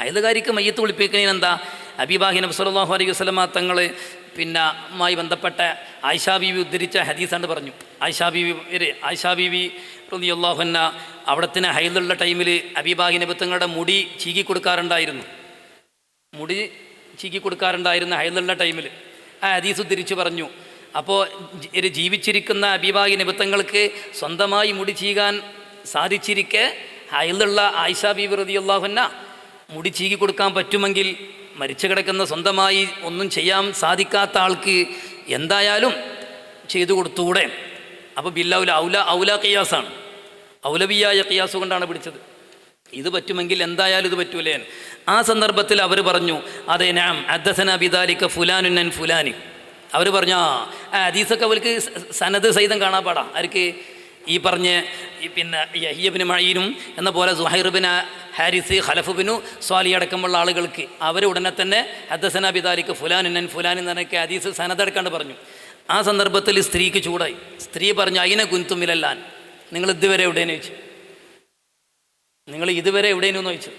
അയൽക്കാരിക്ക് മയ്യത്ത് കുളിപ്പിക്കുന്നതിന് എന്താ? ഹബീബാഹി നബി സല്ലല്ലാഹു അലൈഹി വസല്ലമ തങ്ങൾ മായി ബന്ധപ്പെട്ട ആയിഷാ ബീവി ഉദ്ധരിച്ച ഹദീസാണ് പറഞ്ഞു. ആയിഷാ ബീവി റളിയല്ലാഹു അൻഹ അവിടത്തിന് ഹൈലുള്ള ടൈമിൽ ഹബീബാഹി നബി തങ്ങളുടെ മുടി ചീകി കൊടുക്കാറുണ്ടായിരുന്നു. ഹൈലുള്ള ടൈമിൽ ആ ഹദീസ് ഉദ്ധരിച്ച് പറഞ്ഞു. അപ്പോൾ ജീവിച്ചിരിക്കുന്ന ഹബീബാഹി നബി തങ്ങൾക്ക് സ്വന്തമായി മുടി ചീകാൻ സാധിച്ചിരിക്കെ ഹൈലുള്ള ആയിഷാ ബീവി റളിയല്ലാഹു അൻഹ മുടി ചീകി കൊടുക്കാൻ പറ്റുമെങ്കിൽ മരിച്ചു കിടക്കുന്ന സ്വന്തമായി ഒന്നും ചെയ്യാൻ സാധിക്കാത്ത ആൾക്ക് എന്തായാലും ചെയ്തു കൊടുത്തുകൂടെ? അപ്പോൾ ഔല ഖിയാസാണ്, ഔലവിയായ ഖിയാസ് കൊണ്ടാണ് പിടിച്ചത്. ഇത് പറ്റുമെങ്കിൽ എന്തായാലും ഇത് പറ്റൂലേ? ആ സന്ദർഭത്തിൽ അവർ പറഞ്ഞു, അതെ നാം ഹദ്ദസനാ ബിദാലിക ഫുലാനുൻ അൻ ഫുലാനി. അവർ പറഞ്ഞു ആ ഹദീസൊക്കെ അവർക്ക് സനദ് സഹിതം കാണാൻ പാടാ. ആർക്ക്? ഈ പറഞ്ഞ പിന്നെ യഹ്യ ബിൻ മഈനും എന്ന പോലെ Suhair bin Harith, Khalaf Binu Swali അടക്കമുള്ള ആളുകൾക്ക് അവർ ഉടനെ തന്നെ ഹദ്ദസനാ ബിദാലിക ഫുലാനുൻ അൻ ഫുലാൻ എന്നൊക്കെ ഹദീസ് സനദെടുക്കാണ്ട് പറഞ്ഞു. ആ സന്ദർഭത്തിൽ സ്ത്രീക്ക് ചൂടായി. സ്ത്രീ പറഞ്ഞു, അയിന കുന്തുമിലല്ലാൻ, നിങ്ങൾ ഇതുവരെ എവിടെയെന്ന് ചോദിച്ചു. നിങ്ങൾ ഇതുവരെ എവിടെയെന്ന് ചോദിച്ചു.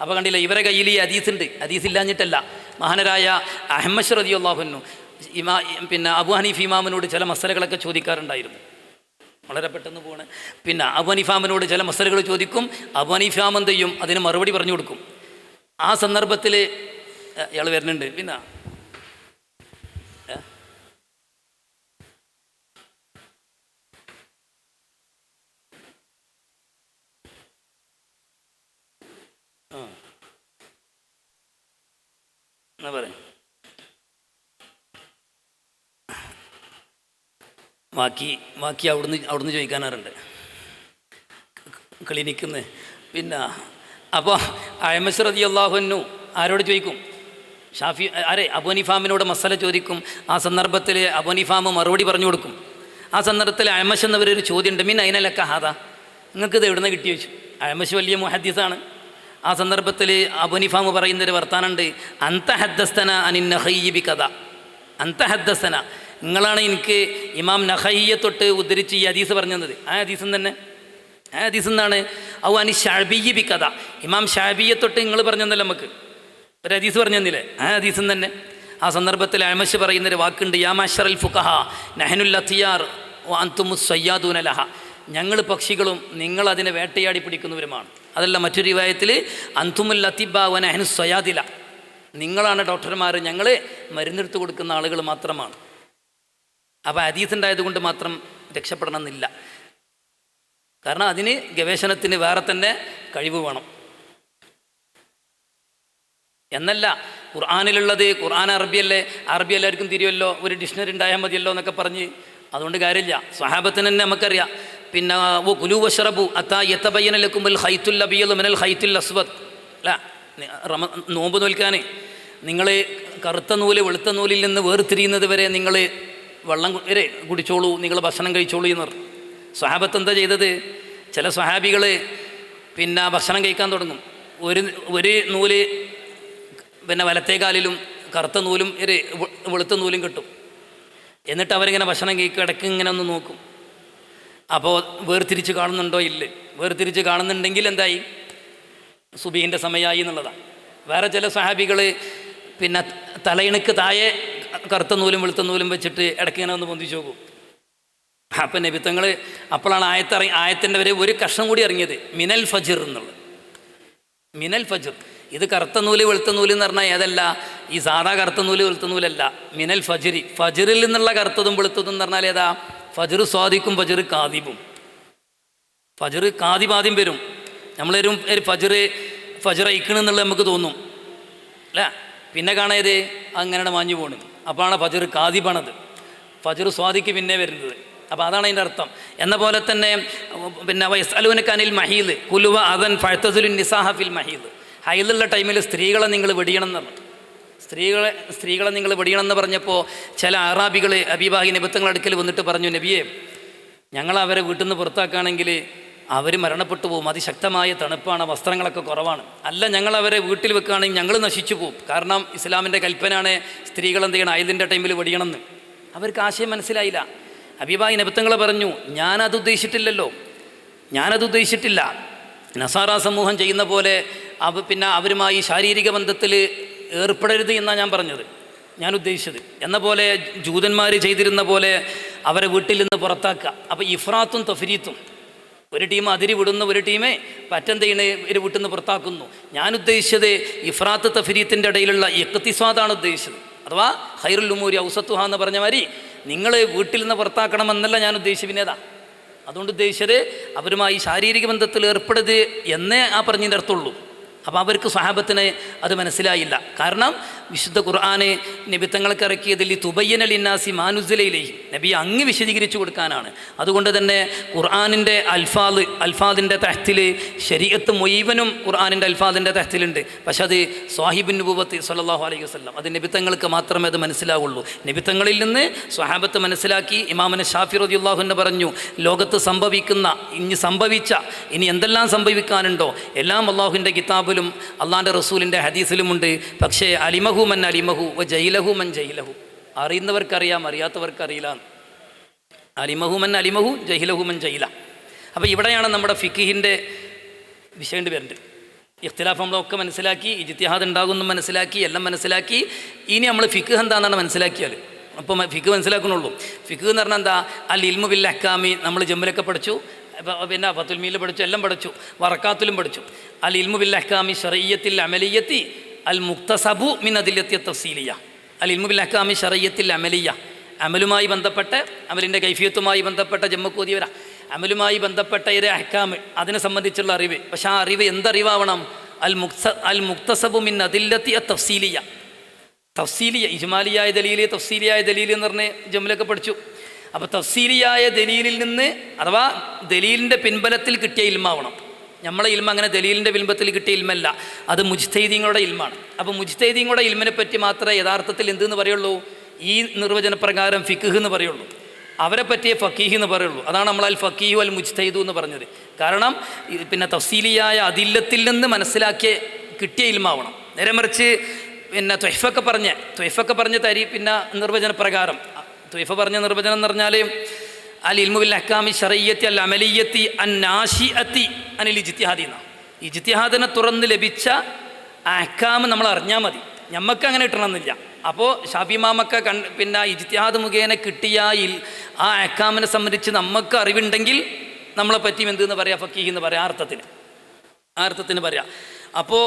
അപ്പോൾ കണ്ടില്ല, ഇവരെ കയ്യിൽ ഈ ഹദീസുണ്ട്. ഹദീസ് ഇല്ലാഞ്ഞിട്ടല്ല. മഹാനരായ അഹ്മദ് റളിയല്ലാഹു അൻഹു പിന്നെ അബൂ ഹനീഫ് ഇമാമിനോട് ചില മസലകളൊക്കെ ചോദിക്കാറുണ്ടായിരുന്നു. വളരെ പെട്ടെന്ന് പോണ്. പിന്നെ അബൂ ഹനീഫാമിനോട് ചില മസലകൾ ചോദിക്കും. അബൂ ഹനീഫാം എന്ത് ചെയ്യും? അതിന് മറുപടി പറഞ്ഞു കൊടുക്കും. ആ സന്ദർഭത്തിൽ ഇയാൾ വരുന്നുണ്ട്. പിന്നെ എന്നാ പറയാം, ബാക്കി അവിടുന്ന് ചോദിക്കാനാറുണ്ട് ക്ലിനിക്കിന്ന്. പിന്നെ അപ്പോൾ അഹ്മദ് റളിയല്ലാഹു അൻഹു ആരോട് ചോദിക്കും? അബൂ ഹനീഫാമിനോട് മസല ചോദിക്കും. ആ സന്ദർഭത്തിൽ അബൂ ഹനീഫാമ് മറുപടി പറഞ്ഞു കൊടുക്കും. ആ സന്ദർഭത്തിൽ അഹ്മദ് എന്നവരൊരു ചോദ്യമുണ്ട്, മിൻ അയിന ലക ഹാദാ, നിങ്ങൾക്കിത് എവിടുന്ന് കിട്ടി ചോദിച്ചു. അഹ്മദ് വലിയ മുഹദ്ദിസാണ്. ആ സന്ദർഭത്തിൽ അബൂ ഹനീഫാമ് പറയുന്നൊരു വർത്താനുണ്ട്, അന്ത ഹദ്ദസ്തന അനിൻ നഖയ്യി ബികദ, അന്ത ഹദ്ദസ്തന, നിങ്ങളാണ് എനിക്ക് ഇമാം നഖയ്യെ തൊട്ട് ഉദ്ധരിച്ച് ഈ ഹദീസ് പറഞ്ഞു തന്നത്. ആ ഹദീസും തന്നെ, ആ ഹദീസ് എന്താണ്? ഔ അനി ഷഅബിയ്യി ബികദ, ഇമാം ഷഅബിയെ തൊട്ട് നിങ്ങൾ പറഞ്ഞു തന്നല്ലോ, നമുക്ക് ഒരു ഹദീസ് പറഞ്ഞു തന്നില്ലേ? ആ ഹദീസും തന്നെ. ആ സന്ദർഭത്തിൽ അഹ്മദ് പറയുന്നൊരു വാക്കുണ്ട്, യാ മഅ്ശറൽ ഫുഖഹ നഹ്നുൽ അത്തിയാർ വ അൻതുമുസ് സയ്യാദൂന ലഹ, ഞങ്ങൾ പക്ഷികളും നിങ്ങൾ അതിനെ വേട്ടയാടി പിടിക്കുന്നവരുമാണ്. അതല്ല, മറ്റൊരു റിവായത്തിൽ അൻതുമുൽ അത്തിബ വ നഹ്നു സയാദില, നിങ്ങളാണ് ഡോക്ടർമാർ, ഞങ്ങൾ മരുന്നെടുത്ത് കൊടുക്കുന്ന ആളുകൾ മാത്രമാണ്. അപ്പോൾ ഹദീസ് ഉണ്ടായതുകൊണ്ട് മാത്രം രക്ഷപ്പെടണമെന്നില്ല. കാരണം അതിന് ഗവേഷണത്തിന് വേറെ തന്നെ കഴിവ് വേണം. എന്നല്ല ഖുർആനിലുള്ളത്, ഖുർആൻ അറബിയല്ലേ, അറബി എല്ലാവർക്കും തിരിയുമല്ലോ, ഒരു ഡിക്ഷണറി ഉണ്ടായാൽ മതിയല്ലോ എന്നൊക്കെ പറഞ്ഞ് അതുകൊണ്ട് കാര്യമില്ല. സ്വഹാബത്തിന് തന്നെ നമുക്കറിയാം. പിന്നെ കുലു വഷ്റബു അത്താ യതബയ്യന ലക്കുമുൽ ഖൈത്തുൽ അബിയദു മിനൽ ഖൈത്തുൽ അസ്വദ്, അല്ല നോമ്പ് നോൽക്കാൻ നിങ്ങൾ കറുത്ത നൂല് വെളുത്ത നൂലിൽ നിന്ന് വേർതിരിയുന്നത് വരെ നിങ്ങൾ വെള്ളം കുടിച്ചോളൂ, നിങ്ങൾ ഭക്ഷണം കഴിച്ചോളൂ എന്ന് പറഞ്ഞു. സ്വഹാബത്ത് എന്താ ചെയ്തത്? ചില സ്വഹാബികൾ പിന്നെ ഭക്ഷണം കഴിക്കാൻ തുടങ്ങും. ഒരു നൂല് പിന്നെ വലത്തേകാലിലും കറുത്ത നൂലും വെളുത്ത നൂലും കിട്ടും. എന്നിട്ട് അവരിങ്ങനെ ഭക്ഷണം കഴിക്കും, ഇടയ്ക്ക് ഇങ്ങനെ ഒന്ന് നോക്കും. അപ്പോൾ വേർതിരിച്ച് കാണുന്നുണ്ടോ? ഇല്ലേ. വേർതിരിച്ച് കാണുന്നുണ്ടെങ്കിൽ എന്തായി? സുബീഹിൻ്റെ സമയമായി എന്നുള്ളതാണ്. വേറെ ചില സ്വഹാബികൾ പിന്നെ തലയിണക്ക് താഴെ കറുത്ത നൂലും വെളുത്ത നൂലും വെച്ചിട്ട് ഇടയ്ക്ക് ഇങ്ങനെ ഒന്ന് പൊന്തിച്ച് നോക്കും. അപ്പം നബിത്തങ്ങൾ അപ്പോഴാണ് ആയത്തിൻ്റെ ഒരു കഷ്ണം കൂടി ഇറങ്ങിയത്, മിനൽ ഫജിർ എന്നുള്ളത്. മിനൽ ഫജിർ, ഇത് കറുത്ത നൂല് വെളുത്ത നൂല് എന്ന് പറഞ്ഞാൽ ഏതല്ല, ഈ സാധാ കറുത്ത നൂല് വെളുത്ത നൂലല്ല, മിനൽ ഫജിരി, ഫജിറിൽ നിന്നുള്ള കറുത്തതും വെളുത്തതും എന്ന് പറഞ്ഞാൽ ഏതാ? ഫജിർ സ്വാദിക്കും ഫജിർ കാദിബും. ഫജിർ കാദിബ് ആദ്യം വരും. നമ്മളൊരു ഫജിർ അയക്കണമെന്നുള്ളത് നമുക്ക് തോന്നും അല്ല, പിന്നെ കാണാത് അങ്ങനെ മാഞ്ഞു പോകണം. അപ്പോഴാണ് ഫജിർ കാദിബാണത്. ഫജിർ സ്വാദിക്ക് പിന്നെ വരുന്നത്. അപ്പോൾ അതാണ് അതിൻ്റെ അർത്ഥം. എന്ന പോലെ തന്നെ പിന്നെ വയസ്അലൂനക അനിൽ മഹീദ് കുലുവ അദൻ ഫഅ്തസിലുൻ നിസാഹ ഫിൽ മഹീദ്, ഹൈലുള്ള ടൈമിൽ സ്ത്രീകളെ നിങ്ങൾ വെടിയണം എന്ന് പറഞ്ഞു. സ്ത്രീകളെ നിങ്ങൾ വെടിയണം എന്ന് പറഞ്ഞപ്പോൾ ചില അറാബികൾ ഹബീബാഹി നബിത്തങ്ങളുടെ അടുക്കൽ വന്നിട്ട് പറഞ്ഞു, നബിയെ, ഞങ്ങൾ അവരെ വീട്ടിൽ നിന്ന് പുറത്താക്കുകയാണെങ്കിൽ അവർ മരണപ്പെട്ടു പോകും, അതിശക്തമായ തണുപ്പാണ്, വസ്ത്രങ്ങളൊക്കെ കുറവാണ്. അല്ല, ഞങ്ങൾ അവരെ വീട്ടിൽ വെക്കുകയാണെങ്കിൽ ഞങ്ങൾ നശിച്ചു പോകും. കാരണം ഇസ്ലാമിൻ്റെ കൽപ്പനയാണ് സ്ത്രീകൾ എന്ത് ചെയ്യണം, ആയതിൻ്റെ ടൈമിൽ വെടിയണമെന്ന്. അവർക്ക് ആശയം മനസ്സിലായില്ല. ഹബീബാഹി നബിത്തങ്ങൾ പറഞ്ഞു, ഞാനത് ഉദ്ദേശിച്ചിട്ടില്ല. നസാറ സമൂഹം ചെയ്യുന്ന പോലെ പിന്നെ അവരുമായി ശാരീരിക ബന്ധത്തിൽ ഏർപ്പെടരുത് എന്നാണ് ഞാൻ പറഞ്ഞത്, ഞാൻ ഉദ്ദേശിച്ചത്. എന്ന പോലെ ജൂതന്മാർ ചെയ്തിരുന്ന പോലെ അവരെ വീട്ടിൽ നിന്ന് പുറത്താക്കുക. അപ്പോൾ ഇഫ്രാത്തും തഫരീത്തും, ഒരു ടീം അതിരി വിടുന്ന, ഒരു ടീമെ പറ്റെന്തെയ്യണ് ഇവർ വീട്ടിൽ നിന്ന് പുറത്താക്കുന്നു. ഞാൻ ഉദ്ദേശിച്ചത് ഇഫ്രാത്ത് തഫരീത്തിൻ്റെ ഇടയിലുള്ള ഇഖ്തിസാദാണ് ഉദ്ദേശിച്ചത്. അഥവാ ഖൈറുൽ ഉമൂരി ഔസത്തുഹ എന്ന് പറഞ്ഞ മാതിരി നിങ്ങൾ വീട്ടിൽ നിന്ന് പുറത്താക്കണമെന്നല്ല ഞാൻ ഉദ്ദേശിച്ചത്. പിന്നേതാ അതുകൊണ്ട് ഉദ്ദേശിച്ചത് അവരുമായി ശാരീരിക ബന്ധത്തിൽ ഏർപ്പെടരുത് എന്നേ ആ പറഞ്ഞതിൻ്റെ അർത്ഥമുള്ളൂ. അപ്പോൾ അവർക്ക് സ്വഹാബത്തിന് അത് മനസ്സിലായില്ല. കാരണം വിശുദ്ധ ഖുർആന് നബി തങ്ങൾക്ക് ഇറക്കിയതിൽ തുബയ്യന ലിന്നാസി മാനുസിലയിലേഹി, നബി അങ്ങ് വിശദീകരിച്ചു കൊടുക്കാനാണ്. അതുകൊണ്ട് തന്നെ ഖുർആനിൻ്റെ അൽഫാദിൻ്റെ തഹ്തിൽ ശരീഅത്ത് മുഴുവനും ഖുർആനിൻ്റെ അൽഫാദിൻ്റെ തഹ്തിലുണ്ട്. പക്ഷെ അത് സ്വാഹിബിൻ നുബുവത്ത് സ്വല്ലല്ലാഹു അലൈഹി വസല്ലം, അത് നബി തങ്ങൾക്ക് മാത്രമേ അത് മനസ്സിലാവുള്ളൂ. നബി തങ്ങളിൽ നിന്ന് സ്വഹാബത്ത് മനസ്സിലാക്കി. ഇമാമന ഷാഫി റളിയല്ലാഹു അൻഹു പറഞ്ഞു, ലോകത്ത് സംഭവിക്കുന്ന, ഇനി എന്തെല്ലാം സംഭവിക്കാനുണ്ടോ എല്ലാം അള്ളാഹുവിൻ്റെ കിതാബിലും അള്ളാഹിൻ്റെ റസൂലിൻ്റെ ഹദീസിലുമുണ്ട്. പക്ഷേ അലിമഹു മൻ അലിമഹു വ ജൈലഹു മൻ ജൈലഹു, അറിയുന്നവർക്കറിയാം, അറിയാത്തവർക്കറിയില്ല. അലിമഹു മൻ അലിമഹു ജൈലഹു മൻ ജൈല. അപ്പോൾ ഇവിടെയാണ് നമ്മുടെ ഫിഖിൻ്റെ വിഷയം വരുന്നത്. ഇഖ്തിലാഫ് നമ്മളൊക്കെ മനസ്സിലാക്കി, ഇജ്തിഹാദ് ഉണ്ടാകുമെന്ന് മനസ്സിലാക്കി, എല്ലാം മനസ്സിലാക്കി. ഇനി നമ്മൾ ഫിഖ് എന്താണെന്നാണ് മനസ്സിലാക്കിയാൽ അപ്പോൾ ഫിഖ് മനസ്സിലാക്കണുള്ളൂ. ഫിഖ് എന്ന് പറഞ്ഞാൽ എന്താ? അൽ ഇൽമു ബിൽ അഹ്കാമി നമ്മൾ ജമ്മിലൊക്കെ പഠിച്ചു, പിന്നെ ഫത്തുൽ മീൽ പഠിച്ചു, എല്ലാം പഠിച്ചു, വറക്കാത്തിലും പഠിച്ചു. അൽ ഇൽമു ബിൽ അഹ്കാമി ശറഇയ്യത്തിൽ അമലിയ്യത്തി അൽ മുക്തസബു മിൻ അദില്ലത്തി തഫ്സീലിയ. അൽ ഇൽമു ബിൽ അഹ്കാമി ശറഇയ്യത്തിൽ അമലിയ്യ, അമലുമായി ബന്ധപ്പെട്ട്, അമലിൻ്റെ കൈഫിയത്തുമായി ബന്ധപ്പെട്ട ജമ്മക്കൂതിയവര അമലുമായി ബന്ധപ്പെട്ട ഒരു അഹ്കാമ്, അതിനെ സംബന്ധിച്ചുള്ള അറിവ്. പക്ഷേ ആ അറിവ് എന്തറിവാവണം? അൽ മുക്തസബു മിൻ അദില്ലത്തി തഫ്സീലിയ. തഫ്സീലിയ, ഇജ്മാലിയായ ദലീൽ, തഫ്സീലിയായ ദലീൽ എന്ന് പറഞ്ഞ് ജമ്മിലൊക്കെ പഠിച്ചു. അപ്പോൾ തഫ്സീലിയായ ദലീലിൽ നിന്ന്, അഥവാ ദലീലിൻ്റെ പിൻബലത്തിൽ കിട്ടിയ ഇൽമാവണം. നമ്മളെ ഇൽമ അങ്ങനെ ദലീലിൻ്റെ പിൻബലത്തിൽ കിട്ടിയ ഇൽമല്ല, അത് മുജ്തഹിദീങ്ങളുടെ ഇൽമാണ്. അപ്പോൾ മുജ്തഹിദീങ്ങളുടെ ഇൽമിനെ പറ്റി മാത്രമേ യഥാർത്ഥത്തിൽ എന്തെന്ന് പറയുള്ളൂ? ഈ നിർവചനപ്രകാരം ഫിഖ് എന്ന് പറയുള്ളൂ. അവരെ പറ്റിയ ഫക്കീഹ് എന്ന് പറയുള്ളൂ. അതാണ് നമ്മൾ അൽ ഫക്കീഹു അൽ മുജ്തഹിദു എന്ന് പറഞ്ഞത്. കാരണം പിന്നെ തഫ്സീലിയായ അതില്ലത്തിൽ നിന്ന് മനസ്സിലാക്കിയ കിട്ടിയ ഇൽമാവണം. നേരെ മറിച്ച് പിന്നെ ത്വയ്ഫൊക്കെ പറഞ്ഞ് തരി പിന്നെ നിർവചനപ്രകാരം, ത്വയ്ഫ പറഞ്ഞ നിർവചനം എന്ന് പറഞ്ഞാൽ അൽ ഇൽമു ബിൽ അഹ്കാമി ശറഇയ്യത്തി അൽ അമലിയ്യത്തി അൻ നാശിഅത്തി അനിൽ ഇജ്തിഹാദി എന്ന, ഇജ്തിഹാദിനെ തുറന്ന് ലഭിച്ച അഹ്കാം നമ്മൾ അറിഞ്ഞാൽ മതി, ഞമ്മക്ക് അങ്ങനെ കിട്ടണമെന്നില്ല. അപ്പോൾ ഷാഫി ഇമാമൊക്കെ പിന്നെ ഇജ്തിഹാദ് മുഖേന കിട്ടിയ ആ അഹ്കാമിനെ സംബന്ധിച്ച് നമുക്ക് അറിവുണ്ടെങ്കിൽ നമ്മളെ പറ്റിയും എന്തെന്ന് പറയാം? ഫക്കീഹ് എന്ന് പറയാം. ആ അർത്ഥത്തിന് പറയാം. അപ്പോൾ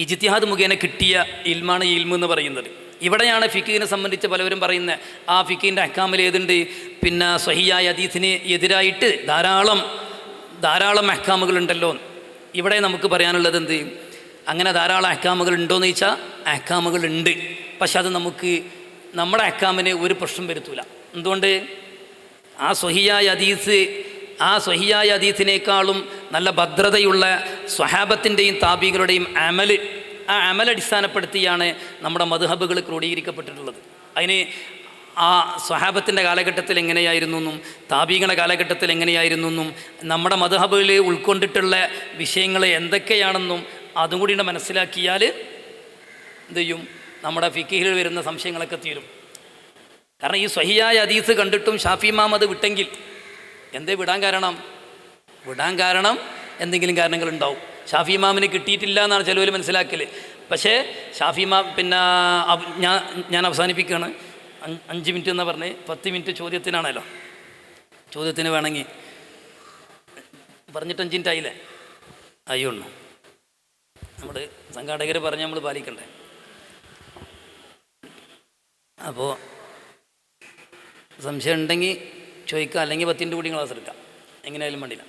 ഇജ്തിഹാദ് മുഖേന കിട്ടിയ ഇൽമാണ് ഈ ഇൽമു എന്ന് പറയുന്നത്. ഇവിടെയാണ് ഫിഖിനെ സംബന്ധിച്ച് പലവരും പറയുന്നത്, ആ ഫിഖിൻ്റെ അഹ്കാമിൽ ഏതുണ്ട്? പിന്നെ സ്വഹിയായ ഹദീസിന് എതിരായിട്ട് ധാരാളം അഹ്കാമുകളുണ്ടല്ലോ. ഇവിടെ നമുക്ക് പറയാനുള്ളത് എന്ത്? അങ്ങനെ ധാരാളം അഹ്കാമുകൾ ഉണ്ടോയെന്ന് ചോദിച്ചാൽ അഹ്കാമുകളുണ്ട്. പക്ഷെ അത് നമ്മുടെ അഹ്കാമിന് ഒരു പ്രശ്നം വരുത്തൂല. എന്തുകൊണ്ട്? ആ സ്വഹിയായ ഹദീസിനേക്കാളും നല്ല ഭദ്രതയുള്ള സ്വഹാബത്തിൻ്റെയും താബീകളുടെയും ആ അമലടിസ്ഥാനപ്പെടുത്തിയാണ് നമ്മുടെ മദ്ഹബുകൾ ക്രോഡീകരിക്കപ്പെട്ടിട്ടുള്ളത്. അതിന് ആ സ്വഹാബത്തിൻ്റെ കാലഘട്ടത്തിൽ എങ്ങനെയായിരുന്നു എന്നും താബീങ്ങളുടെ കാലഘട്ടത്തിൽ എങ്ങനെയായിരുന്നു എന്നും നമ്മുടെ മദ്ഹബിൽ ഉൾക്കൊണ്ടിട്ടുള്ള വിഷയങ്ങൾ എന്തൊക്കെയാണെന്നും അതും കൂടി മനസ്സിലാക്കിയാൽ എന്ത് ചെയ്യും? നമ്മുടെ ഫിഖിൽ വരുന്ന സംശയങ്ങളൊക്കെ തീരും. കാരണം ഈ സ്വഹിയായ ഹദീസ് കണ്ടിട്ടും ഷാഫി ഇമാം അത് വിട്ടെങ്കിൽ എന്തേ വിടാൻ കാരണം എന്തെങ്കിലും കാരണങ്ങളുണ്ടാവും. ഷാഫി ഇമാമിന് കിട്ടിയിട്ടില്ല എന്നാണ് ചിലവർ മനസ്സിലാക്കൽ. പക്ഷേ ഷാഫി ഇമാം പിന്നെ ഞാൻ അവസാനിപ്പിക്കുകയാണ്. 5 മിനിറ്റ് എന്നാ പറഞ്ഞ് 10 മിനിറ്റ് ചോദ്യത്തിനാണല്ലോ. ചോദ്യത്തിന് വേണമെങ്കിൽ പറഞ്ഞിട്ട് 5 മിനിറ്റ് ആയില്ലേ? അയ്യോണ്ണു നമ്മൾ സംഘാടകർ പറഞ്ഞ് നമ്മൾ പാലിക്കണ്ടേ. അപ്പോൾ സംശയം ഉണ്ടെങ്കിൽ ചോദിക്കുക, അല്ലെങ്കിൽ 10 മിനിറ്റ് കൂടി ക്ലാസ് എടുക്കാം, എങ്ങനെയായാലും വേണ്ടില്ല.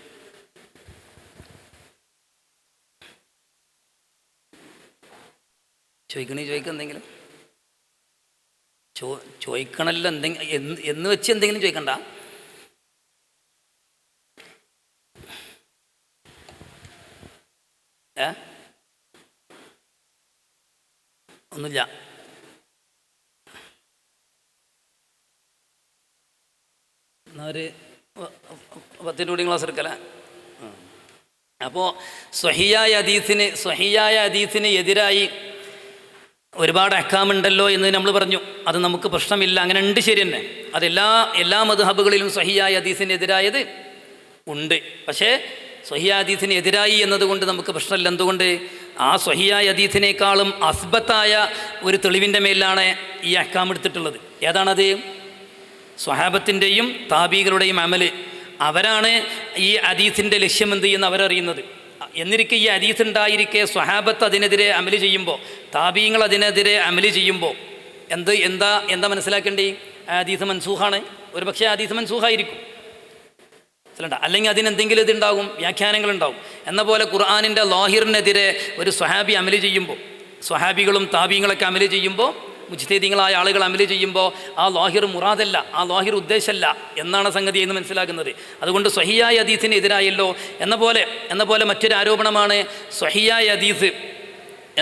ചോദിക്കുക എന്തെങ്കിലും ചോദിക്കണമല്ലോ. എന്ന് വെച്ച് എന്തെങ്കിലും ചോദിക്കണ്ട. ഒന്നുമില്ല. എന്നാൽ ഒരു 10 മിനിറ്റ് കൂടി ക്ലാസ് എടുക്കല്ലേ. അപ്പോൾ സ്വഹിയായ ഹദീസിന് എതിരായി ഒരുപാട് അഹ്കാമുണ്ടല്ലോ എന്ന് നമ്മൾ പറഞ്ഞു. അത് നമുക്ക് പ്രശ്നമില്ല, അങ്ങനെ ഉണ്ട്, ശരി തന്നെ. അതെല്ലാ മദ്ഹബുകളിലും സ്വഹിയായ ഹദീസിനെതിരായത് ഉണ്ട്. പക്ഷേ സ്വഹിയായ ഹദീസിന് എതിരായി എന്നതുകൊണ്ട് നമുക്ക് പ്രശ്നമില്ല. എന്തുകൊണ്ട്? ആ സ്വഹിയായ ഹദീസിനേക്കാളും അസ്ബത്തായ ഒരു തെളിവിൻ്റെ മേലാണ് ഈ അഹ്കാം എടുത്തിട്ടുള്ളത്. ഏതാണത്? സ്വഹാബത്തിൻ്റെയും താബീകളുടെയും അമല്. അവരാണ് ഈ ഹദീസിൻ്റെ ലക്ഷ്യം എന്ത് ചെയ്യുന്ന അവരറിയുന്നത്. എന്നിരിക്കെ ഈ ഹദീസ് ഉണ്ടായിരിക്കെ സ്വഹാബത്ത് അതിനെതിരെ അമല് ചെയ്യുമ്പോൾ, താബീങ്ങൾ അതിനെതിരെ അമല് ചെയ്യുമ്പോൾ എന്താ മനസ്സിലാക്കേണ്ടി? ഹദീസ് മൻസൂഖാണ്. ഒരു പക്ഷേ ഹദീസ് മൻസൂഖായിരിക്കും, അല്ലെങ്കിൽ അതിനെന്തെങ്കിലും ഇതുണ്ടാകും, വ്യാഖ്യാനങ്ങളുണ്ടാവും. എന്ന പോലെ ഖുർആനിൻ്റെ ലാഹിറിനെതിരെ ഒരു സ്വഹാബി അമല് ചെയ്യുമ്പോൾ, സ്വഹാബികളും താബീങ്ങളൊക്കെ അമല് ചെയ്യുമ്പോൾ, മുജ്തഹിദീങ്ങളായ ആളുകൾ അമല് ചെയ്യുമ്പോൾ ആ ലാഹിർ മുറാദല്ല, ആ ലാഹിർ ഉദ്ദേശമല്ല എന്നാണ് സംഗതി എന്ന് മനസ്സിലാക്കുന്നത്. അതുകൊണ്ട് സ്വഹിയായ ഹദീസിന് എതിരായല്ലോ എന്ന പോലെ മറ്റൊരു ആരോപണമാണ് സ്വഹിയായ ഹദീസ്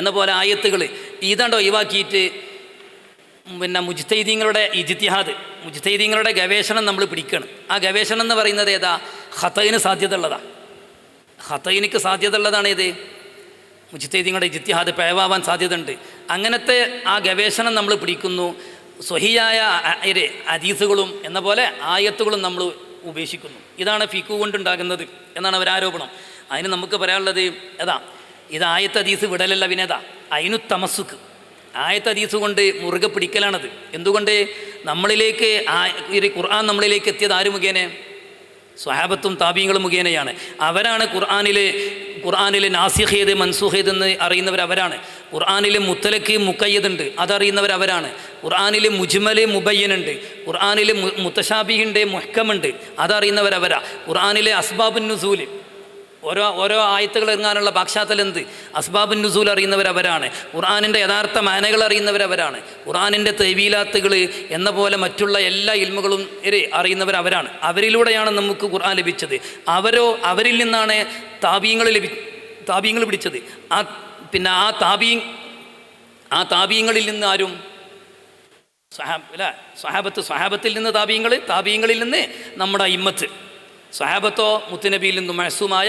എന്ന പോലെ ആയത്തുകൾ ഇതാണ്ടോ ഒഴിവാക്കിയിട്ട് മുജ്തഹിദീങ്ങളുടെ ഇജ്തിഹാദ്, മുജ്തഹിദീങ്ങളുടെ ഗവേഷണം നമ്മൾ പിടിക്കണം. ആ ഗവേഷണം എന്ന് പറയുന്നത് ഏതാ? ഖതയിന് സാധ്യത ഉള്ളതാണ്. ഖതയിനിക്ക് സാധ്യത ഉള്ളതാണ് ഏത്? മുജ്തഹിദീങ്ങളുടെ ഇജ്തിഹാദ് പിഴവാൻ സാധ്യതയുണ്ട്. അങ്ങനത്തെ ആ ഗവേഷണം നമ്മൾ പിടിക്കുന്നു. സ്വഹിയായ ഹദീസുകളും എന്ന പോലെ ആയത്തുകളും നമ്മൾ ഉപേക്ഷിക്കുന്നു. ഇതാണ് ഫിഖ് കൊണ്ടുണ്ടാകുന്നത് എന്നാണ് അവരാരോപണം. അതിന് നമുക്ക് പറയാനുള്ളത് ഏതാ? ഇത് ആയത്ത് ഹദീസ് വിടലല്ല, വിനേതാ അതിനു തമസ്സുക്ക്. ആയത്ത് ഹദീസ് കൊണ്ട് മുറുകെ പിടിക്കലാണത്. എന്തുകൊണ്ട്? നമ്മളിലേക്ക് ഖുർആൻ നമ്മളിലേക്ക് എത്തിയത് ആര് മുഖേന? സ്വഹാബത്തും താബീങ്ങളും മുഖേനയാണ്. അവരാണ് ഖുർആനിൽ നാസിഖേത് മൻസൂഖേത് എന്ന് അറിയുന്നവരവരാണ്. ഖുർആനിൽ മുത്തലക്ക് മുക്കയ്യതുണ്ട്, അതറിയുന്നവരവരാണ്. ഖുർആനിൽ മുജ്മല് മുബയ്യനുണ്ട്, ഖുർആനിൽ മുത്തശാബിഹിണ്ട് മുഹ്കമുണ്ട്, അതറിയുന്നവരവരാ. ഖുർആനിലെ അസ്ബാബുൻ നുസൂൽ, ഓരോ ആയത്തുകൾ ഇറങ്ങാനുള്ള പാശ്ചാത്തലം എന്ത്, അസ്ബാബുൻ നുസൂൽ അറിയുന്നവരവരാണ്. ഖുർആനിൻ്റെ യഥാർത്ഥ മാനകൾ അറിയുന്നവരവരാണ്. ഖുർആനിൻ്റെ തൈവീലാത്തുകൾ എന്ന പോലെ മറ്റുള്ള എല്ലാ ഇൽമുകളും അറിയുന്നവരവരാണ്. അവരിലൂടെയാണ് നമുക്ക് ഖുർആൻ ലഭിച്ചത്. അവരിൽ നിന്നാണ് താബീങ്ങൾ പിടിച്ചത്. ആ താബീങ്ങളിൽ നിന്ന് ആരും സ്വഹാബത്തിൽ നിന്ന് താബീങ്ങളിൽ നിന്ന് നമ്മുടെ ഇമ്മത്ത്. സ്വഹാബത്തോ മുത്തുനബിയിൽ നിന്നും മഅ്സൂമായ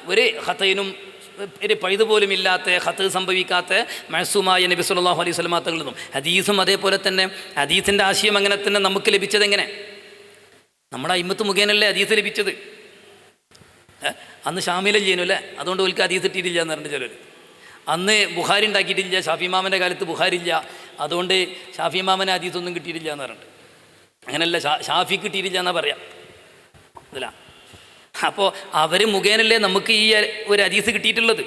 ഒരു ഖതയിനും ഒരു പഴുതുപോലും ഇല്ലാത്ത, ഖത്ത് സംഭവിക്കാത്ത മഅ്സൂമായ നബി സല്ലല്ലാഹു അലൈഹി വസല്ലം തങ്ങളിൽ നിന്നും. ഹദീസും അതേപോലെ തന്നെ. ഹദീസിൻ്റെ ആശയം അങ്ങനെ തന്നെ നമുക്ക് ലഭിച്ചത് എങ്ങനെ? നമ്മുടെ ഇമ്മത്ത് മുഖേനല്ലേ ഹദീസ് ലഭിച്ചത്. അന്ന് ഷാമിലും ചെയ്യുന്നു അല്ലേ, അതുകൊണ്ട് ഓൽക്ക് ഹദീസ് ഇട്ടിട്ടില്ല എന്ന് പറഞ്ഞിട്ട് ചിലർ. അന്ന് ബുഖാരി ഉണ്ടാക്കിയിട്ടില്ല, ഷാഫി ഇമാമിൻ്റെ കാലത്ത് ബുഖാരി ഇല്ല, അതുകൊണ്ട് ഷാഫി ഇമാമിന് ഹദീസൊന്നും കിട്ടിയിട്ടില്ല എന്ന് പറഞ്ഞിട്ട്. അങ്ങനെയല്ല, ഷാഫി കിട്ടിയിട്ടില്ല എന്നാ പറയാം. ഇതില്ല. അപ്പോൾ അവർ മുഖേനല്ലേ നമുക്ക് ഈ ഒരു ഹദീസ് കിട്ടിയിട്ടുള്ളത്.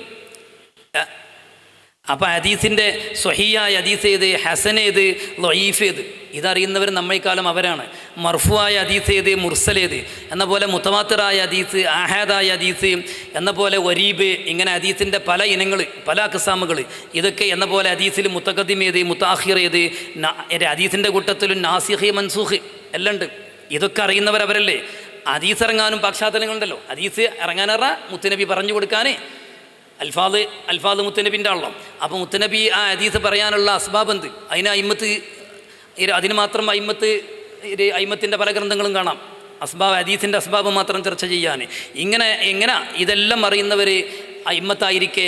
അപ്പോൾ ഹദീസിൻ്റെ സ്വഹിയായ ഹദീസ് ഏത്, ഹസൻ ഏത്, ലഈഫ് ഏത്, ഇതറിയുന്നവർ നമ്മേക്കാളും അവരാണ്. മർഫുവായ ഹദീസ് ഏത്, മുർസൽ ഏത് എന്ന പോലെ മുത്തവാത്തിറായ ഹദീസ്, ആഹാദായ ഹദീസ് എന്ന പോലെ വരീബ്, ഇങ്ങനെ ഹദീസിൻ്റെ പല ഇനങ്ങൾ, പല അക്സാമുകൾ, ഇതൊക്കെ എന്ന പോലെ ഹദീസിൽ മുത്തഖദ്ദിം ഏത്, മുത്താഖിർ ഏത്, ഹദീസിൻ്റെ കൂട്ടത്തിലും നാസിഖ് മൻസൂഖ് എല്ലാം ഉണ്ട്. ഇതൊക്കെ അറിയുന്നവരവരല്ലേ. ഹദീസ് ഇറങ്ങാനും പാശ്ചാത്തലങ്ങളുണ്ടല്ലോ. ഹദീസ് ഇറങ്ങാനറ മുത്തുനബി പറഞ്ഞു കൊടുക്കാൻ അൽഫാദ് മുത്തുനബിൻ്റെ ആണല്ലോ. അപ്പോൾ മുത്തുനബി ആ ഹദീസ് പറയാനുള്ള അസ്ബാബ് എന്ത്, അതിന് മാത്രം അയിമത്തിൻ്റെ പല ഗ്രന്ഥങ്ങളും കാണാം. ഹദീസിൻ്റെ അസ്ബാബ് മാത്രം ചർച്ച ചെയ്യാൻ. എങ്ങനെ ഇതെല്ലാം അറിയുന്നവർ അയിമത്തായിരിക്കെ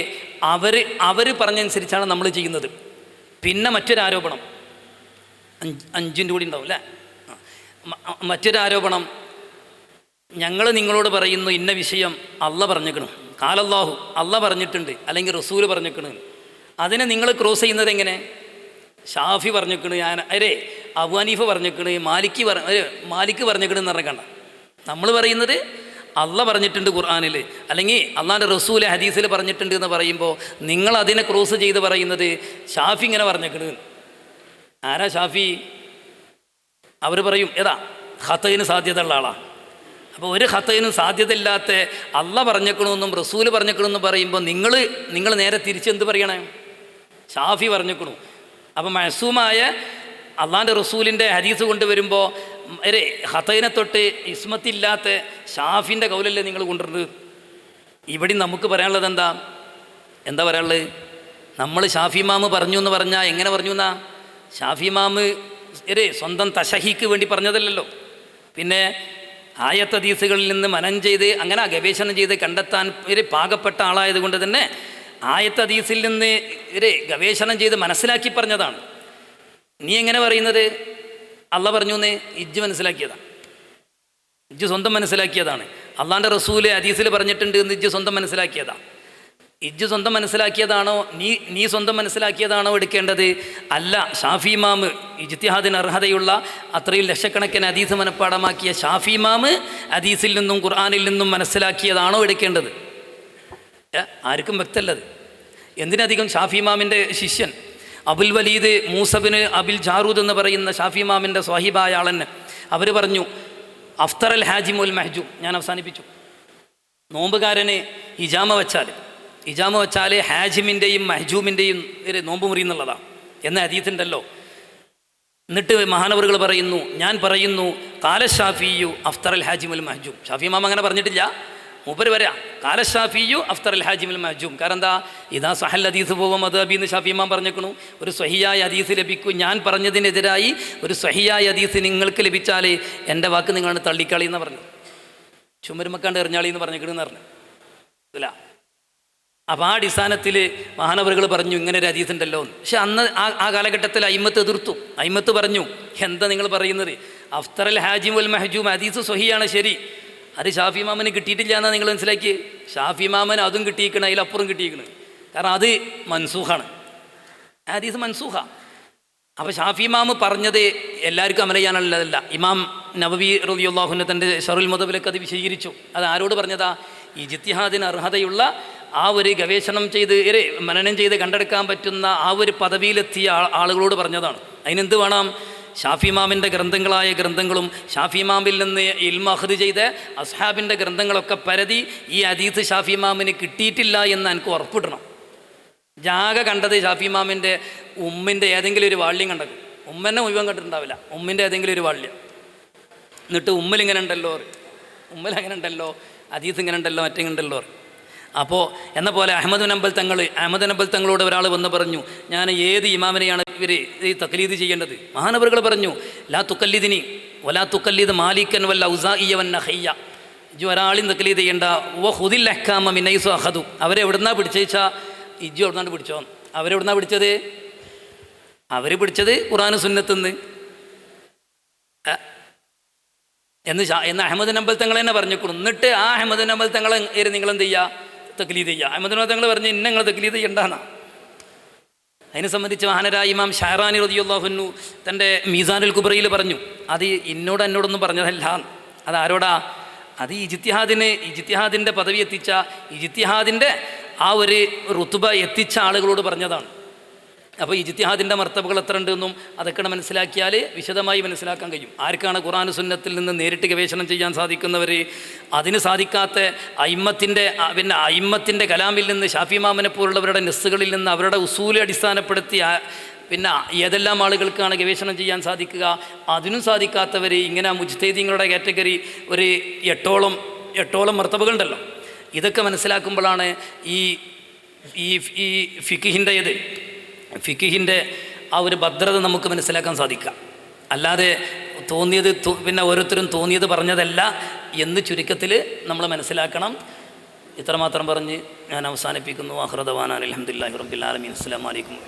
അവർ പറഞ്ഞനുസരിച്ചാണ് നമ്മൾ ചെയ്യുന്നത്. പിന്നെ മറ്റൊരാരോപണം, 5 കൂടി ഉണ്ടാവും അല്ലേ. മറ്റൊരാരോപണം, ഞങ്ങൾ നിങ്ങളോട് പറയുന്നു ഇന്ന വിഷയം അള്ള പറഞ്ഞിക്കണം, കാലല്ലാഹു അള്ള പറഞ്ഞിട്ടുണ്ട്, അല്ലെങ്കിൽ റസൂല് പറഞ്ഞിക്കണ്. അതിനെ നിങ്ങൾ ക്രോസ് ചെയ്യുന്നത് എങ്ങനെ? ഷാഫി പറഞ്ഞിക്കണ്, അബു ഹനീഫ് പറഞ്ഞിക്കണ്, മാലിക്ക് പറഞ്ഞിക്കണ് എന്ന് പറഞ്ഞ കണ്ട. നമ്മൾ പറയുന്നത് അള്ള പറഞ്ഞിട്ടുണ്ട് ഖുർആനിൽ, അല്ലെങ്കിൽ അള്ളാൻ്റെ റസൂല് ഹദീസിൽ പറഞ്ഞിട്ടുണ്ട് എന്ന് പറയുമ്പോൾ നിങ്ങൾ അതിനെ ക്രോസ് ചെയ്ത് പറയുന്നത് ഷാഫി ഇങ്ങനെ പറഞ്ഞിക്കണ്. ആരാ ഷാഫി? അവർ പറയും ഏതാ ഖതയിന് സാധ്യത ഉള്ള ആളാണ്. അപ്പോൾ ഒരു ഖതയിനും സാധ്യതയില്ലാത്ത അള്ള പറഞ്ഞേക്കണമെന്നും റസൂല് പറഞ്ഞേക്കണമെന്നും പറയുമ്പോൾ നിങ്ങൾ നേരെ തിരിച്ചെന്ത് പറയണേ? ഷാഫി പറഞ്ഞേക്കണു. അപ്പം മഅ്സൂമായ അള്ളാൻ്റെ റസൂലിൻ്റെ ഹദീസ് കൊണ്ടുവരുമ്പോൾ ഒരു ഖതയിനെ തൊട്ട് ഇസ്മത്തില്ലാത്ത ഷാഫിൻ്റെ കൗലല്ലേ നിങ്ങൾ കൊണ്ടുവരുന്നത്. ഇവിടെ നമുക്ക് പറയാനുള്ളത് എന്താ പറയാനുള്ളത്? നമ്മൾ ഷാഫി ഇമാമ് പറഞ്ഞു എന്ന് പറഞ്ഞാൽ എങ്ങനെ പറഞ്ഞു എന്നാ? ഷാഫി ഇമാമ് സ്വന്തം തശഹിക്ക് വേണ്ടി പറഞ്ഞതല്ലല്ലോ. പിന്നെ ആയത്ത് ഹദീസുകളിൽ നിന്ന് മനനം ചെയ്ത് അങ്ങനെ ഗവേഷണം ചെയ്ത് കണ്ടെത്താൻ പാകപ്പെട്ട ആളായതുകൊണ്ട് തന്നെ ആയത്ത് ഹദീസിൽ നിന്ന് ഗവേഷണം ചെയ്ത് മനസ്സിലാക്കി പറഞ്ഞതാണ്. നീ എങ്ങനെ പറയുന്നത് അള്ള പറഞ്ഞു എന്ന് ഇജ്ജ് മനസ്സിലാക്കിയതാണ്, ഇജ്ജ് സ്വന്തം മനസ്സിലാക്കിയതാണ്. അള്ളാൻ്റെ റസൂല് ഹദീസിൽ പറഞ്ഞിട്ടുണ്ട് എന്ന് ഇജ്ജ് സ്വന്തം മനസ്സിലാക്കിയതാ? ഇജ്ജ് സ്വന്തം മനസ്സിലാക്കിയതാണോ, നീ സ്വന്തം മനസ്സിലാക്കിയതാണോ എടുക്കേണ്ടത്? അല്ല, ഷാഫി ഇമാമ് ഇജ്തിഹാദിന് അർഹതയുള്ള അത്രയും ലക്ഷക്കണക്കിന് ഹദീസ് മനഃപ്പാടമാക്കിയ ഷാഫി ഇമാമ് ഹദീസിൽ നിന്നും ഖുർആനിൽ നിന്നും മനസ്സിലാക്കിയതാണോ എടുക്കേണ്ടത്? ആർക്കും വ്യക്തമല്ലത്. എന്തിനധികം ഷാഫി ഇമാമിൻ്റെ ശിഷ്യൻ അബുൽ വലീദ് മൂസബിന് അബിൽ ജാറൂദ് എന്ന് പറയുന്ന ഷാഫി ഇമാമിൻ്റെ സ്വഹീബായ ആളെന്ന് അവർ പറഞ്ഞു, അഫ്തർ അൽ ഹാജിം ഉൽ മഹ്ജൂം. ഞാൻ അവസാനിപ്പിച്ചു. നോമ്പുകാരന് ഇജാമ വെച്ചാൽ ഹാജിമിൻ്റെയും മഹ്ജൂമിൻ്റെയും നോമ്പ് മുറിയുന്നുള്ളതാണ് എന്ന ഹദീസുണ്ടല്ലോ. എന്നിട്ട് മഹാനവറുകൾ പറയുന്നു, ഞാൻ പറയുന്നു കാല ഷാഫിയു അഫ്തർ അൽ ഹാജിം ഉൽ മഹ്ജൂം. ഷാഫി ഇമാം അങ്ങനെ പറഞ്ഞിട്ടില്ല, മൂപ്പര് വരാം കാല ഷാഫിയു അഫ്തർ അൽ ഹാജിം ഉൽ മഹ്ജൂം. കാരണം എന്താ, ഇതാ സഹൽ ഹദീസ് പോവും മദ്ഹബി എന്ന് ഷാഫി ഇമാം പറഞ്ഞേക്കണു. ഒരു സ്വഹിയായ ഹദീസ് ലഭിക്കും, ഞാൻ പറഞ്ഞതിനെതിരായി ഒരു സ്വഹിയായ ഹദീസ് നിങ്ങൾക്ക് ലഭിച്ചാൽ എൻ്റെ വാക്ക് നിങ്ങളാണ് തള്ളിക്കളി എന്ന് പറഞ്ഞു. ചുമരുമക്കാണ്ട് എറിഞ്ഞാളി എന്ന് പറഞ്ഞേക്കണെന്ന് പറഞ്ഞു ഇല്ല. അപ്പോൾ ആ അടിസ്ഥാനത്തിൽ മഹാനവറുകൾ പറഞ്ഞു ഇങ്ങനെ ഒരു ഹദീസ് ഉണ്ടല്ലോ എന്ന്. പക്ഷെ അന്ന് ആ കാലഘട്ടത്തിൽ അയിമത്ത് എതിർത്തു. അയിമത്ത് പറഞ്ഞു, എന്താ നിങ്ങൾ പറയുന്നത്, അഫ്തർ അൽ ഹാജിം ഉൽ മഹ്ജൂം ഹദീസ് സ്വഹിയാണ്, ശരി, അത് ഷാഫി ഇമാമിന് കിട്ടിയിട്ടില്ല എന്നാണ് നിങ്ങൾ മനസ്സിലാക്കി. ഷാഫി ഇമാമിന് അതും കിട്ടിയിരിക്കണം, അതിലപ്പുറം കിട്ടിയിരിക്കണം. കാരണം അത് മൻസൂഖാണ്, ഹദീസ് മൻസൂഖ. അപ്പോൾ ഷാഫി ഇമാമ് പറഞ്ഞത് എല്ലാവർക്കും അമൽ ചെയ്യാനുള്ളതല്ല. ഇമാം നവവി റളിയല്ലാഹു അൻഹു തൻ്റെ ശറഹുൽ മുദവ്വിലൊക്കെ അത് വിശദീകരിച്ചു. അത് ആരോട് പറഞ്ഞതാ? ഈ ഇജ്തിഹാദിന് അർഹതയുള്ള ആ ഒരു ഗവേഷണം ചെയ്ത് മനനം ചെയ്ത് കണ്ടെടുക്കാൻ പറ്റുന്ന ആ ഒരു പദവിയിലെത്തിയ ആളുകളോട് പറഞ്ഞതാണ്. അതിനെന്ത് വേണം? ഷാഫി ഇമാമിൻ്റെ ഗ്രന്ഥങ്ങളായ ഗ്രന്ഥങ്ങളും ഷാഫി ഇമാമിൽ നിന്ന് ഇൽമ അഖ്ദ് ചെയ്ത അസ്ഹാബിൻ്റെ ഗ്രന്ഥങ്ങളൊക്കെ പരതി ഈ ഹദീസ് ഷാഫി ഇമാമിന് കിട്ടിയിട്ടില്ല എന്ന് എനിക്ക് ഉറപ്പിടണം. ജാഗ കണ്ടത് ഷാഫി ഇമാമിൻ്റെ ഉമ്മിൻ്റെ ഏതെങ്കിലും ഒരു വാള്യം കണ്ടത്. ഉമ്മനെ മുഴുവൻ കണ്ടിട്ടുണ്ടാവില്ല, ഉമ്മിൻ്റെ ഏതെങ്കിലും ഒരു വാള്യം. എന്നിട്ട് ഉമ്മലിങ്ങനെ ഉണ്ടല്ലോ, ഉമ്മലങ്ങനെ ഉണ്ടല്ലോ, ഹദീസ് ഇങ്ങനെ ഉണ്ടല്ലോ, മറ്റേ ഉണ്ടല്ലോ. അപ്പോൾ എന്ന പോലെ അഹമ്മദ് നമ്പൽ തങ്ങളോട് ഒരാൾ വന്ന് പറഞ്ഞു, ഞാൻ ഏത് ഇമാമിനെയാണ് ഇവർ ഈ തഖ്ലീദ് ചെയ്യേണ്ടത്? മഹാനവറുകൾ പറഞ്ഞു, ലാ തുക്കല്ലിദിനി വലാ തുക്കല്ലിദ് മാലിക്കൻ വല്ല ഉസാഇയ നഖയ്യ. ഇജ്ജു ഒരാളും തഖ്ലീദ് ചെയ്യേണ്ട. വ ഖുദിൽ അഹ്കാമ മിൻ ഹൈസു അഖദു. അവരെവിടുന്നാ പിടിച്ചാൽ ഇജ്ജു എവിടുന്നാണ് പിടിച്ചോ? അവരെവിടുന്നാ പിടിച്ചത്? അവർ പിടിച്ചത് ഖുർആൻ സുന്നത്തുനിന്ന് എന്ന് അഹമ്മദ് നമ്പൽ തങ്ങൾ തന്നെ പറഞ്ഞേക്കണം. എന്നിട്ട് ആ അഹമ്മദ് നമ്പൽ തങ്ങളെ നിങ്ങളെന്ത് ചെയ്യുക? തഖ്ലീദ് ചെയ്യുക. അഹമ്മദ് നമ്പൽ തങ്ങൾ പറഞ്ഞ് ഇന്ന നിങ്ങൾ തഖ്ലീദ് ചെയ്യണ്ടാന്നാ. അതിനെ സംബന്ധിച്ച് മഹാനരായ ഇമാം ഷഹറാനി റളിയല്ലാഹു അൻഹു തൻ്റെ മീസാനുൽ കുബ്രയിൽ പറഞ്ഞു, അത് എന്നോടൊന്നും പറഞ്ഞതല്ല. അത് ആരോടാ? അത് ഇജ്തിഹാദിൻ്റെ പദവി എത്തിച്ച, ഇജ്തിഹാദിൻ്റെ ആ ഒരു റുതുബ എത്തിച്ച ആളുകളോട് പറഞ്ഞതാണ്. അപ്പോൾ ഇജ്തിഹാദിൻ്റെ മർത്തബകൾ എത്ര ഉണ്ടെന്നും അതൊക്കെ മനസ്സിലാക്കിയാൽ വിശദമായി മനസ്സിലാക്കാൻ കഴിയും. ആർക്കാണ് ഖുർആൻ സുന്നത്തിൽ നിന്ന് നേരിട്ട് ഗവേഷണം ചെയ്യാൻ സാധിക്കുന്നവർ? അതിന് സാധിക്കാത്ത അയിമ്മത്തിൻ്റെ കലാമിൽ നിന്ന്, ഷാഫി ഇമാമിനെ പോലുള്ളവരുടെ നെസ്സുകളിൽ നിന്ന്, അവരുടെ ഉസൂല് അടിസ്ഥാനപ്പെടുത്തി പിന്നെ ഏതെല്ലാം ആളുകൾക്കാണ് ഗവേഷണം ചെയ്യാൻ സാധിക്കുക? അതിനും സാധിക്കാത്തവർ ഇങ്ങനെ മുജ്തഹിദീങ്ങളുടെ കാറ്റഗറി ഒരു എട്ടോളം മർത്തബകളുണ്ടല്ലോ. ഇതൊക്കെ മനസ്സിലാക്കുമ്പോഴാണ് ഈ ഫിഖിൻ്റെ ആ ഒരു ഭദ്രത നമുക്ക് മനസ്സിലാക്കാൻ സാധിക്കുക. അല്ലാതെ തോന്നിയത് പിന്നെ ഓരോരുത്തരും തോന്നിയത് പറഞ്ഞതല്ല എന്ന് ചുരുക്കത്തിൽ നമ്മൾ മനസ്സിലാക്കണം. ഇത്രമാത്രം പറഞ്ഞ് ഞാൻ അവസാനിപ്പിക്കുന്നു. ആഖിറു ദഅ്വാനാ അൽഹംദുലില്ലാഹി റബ്ബിൽ ആലമീൻ. അസ്സലാമു അലൈക്കും.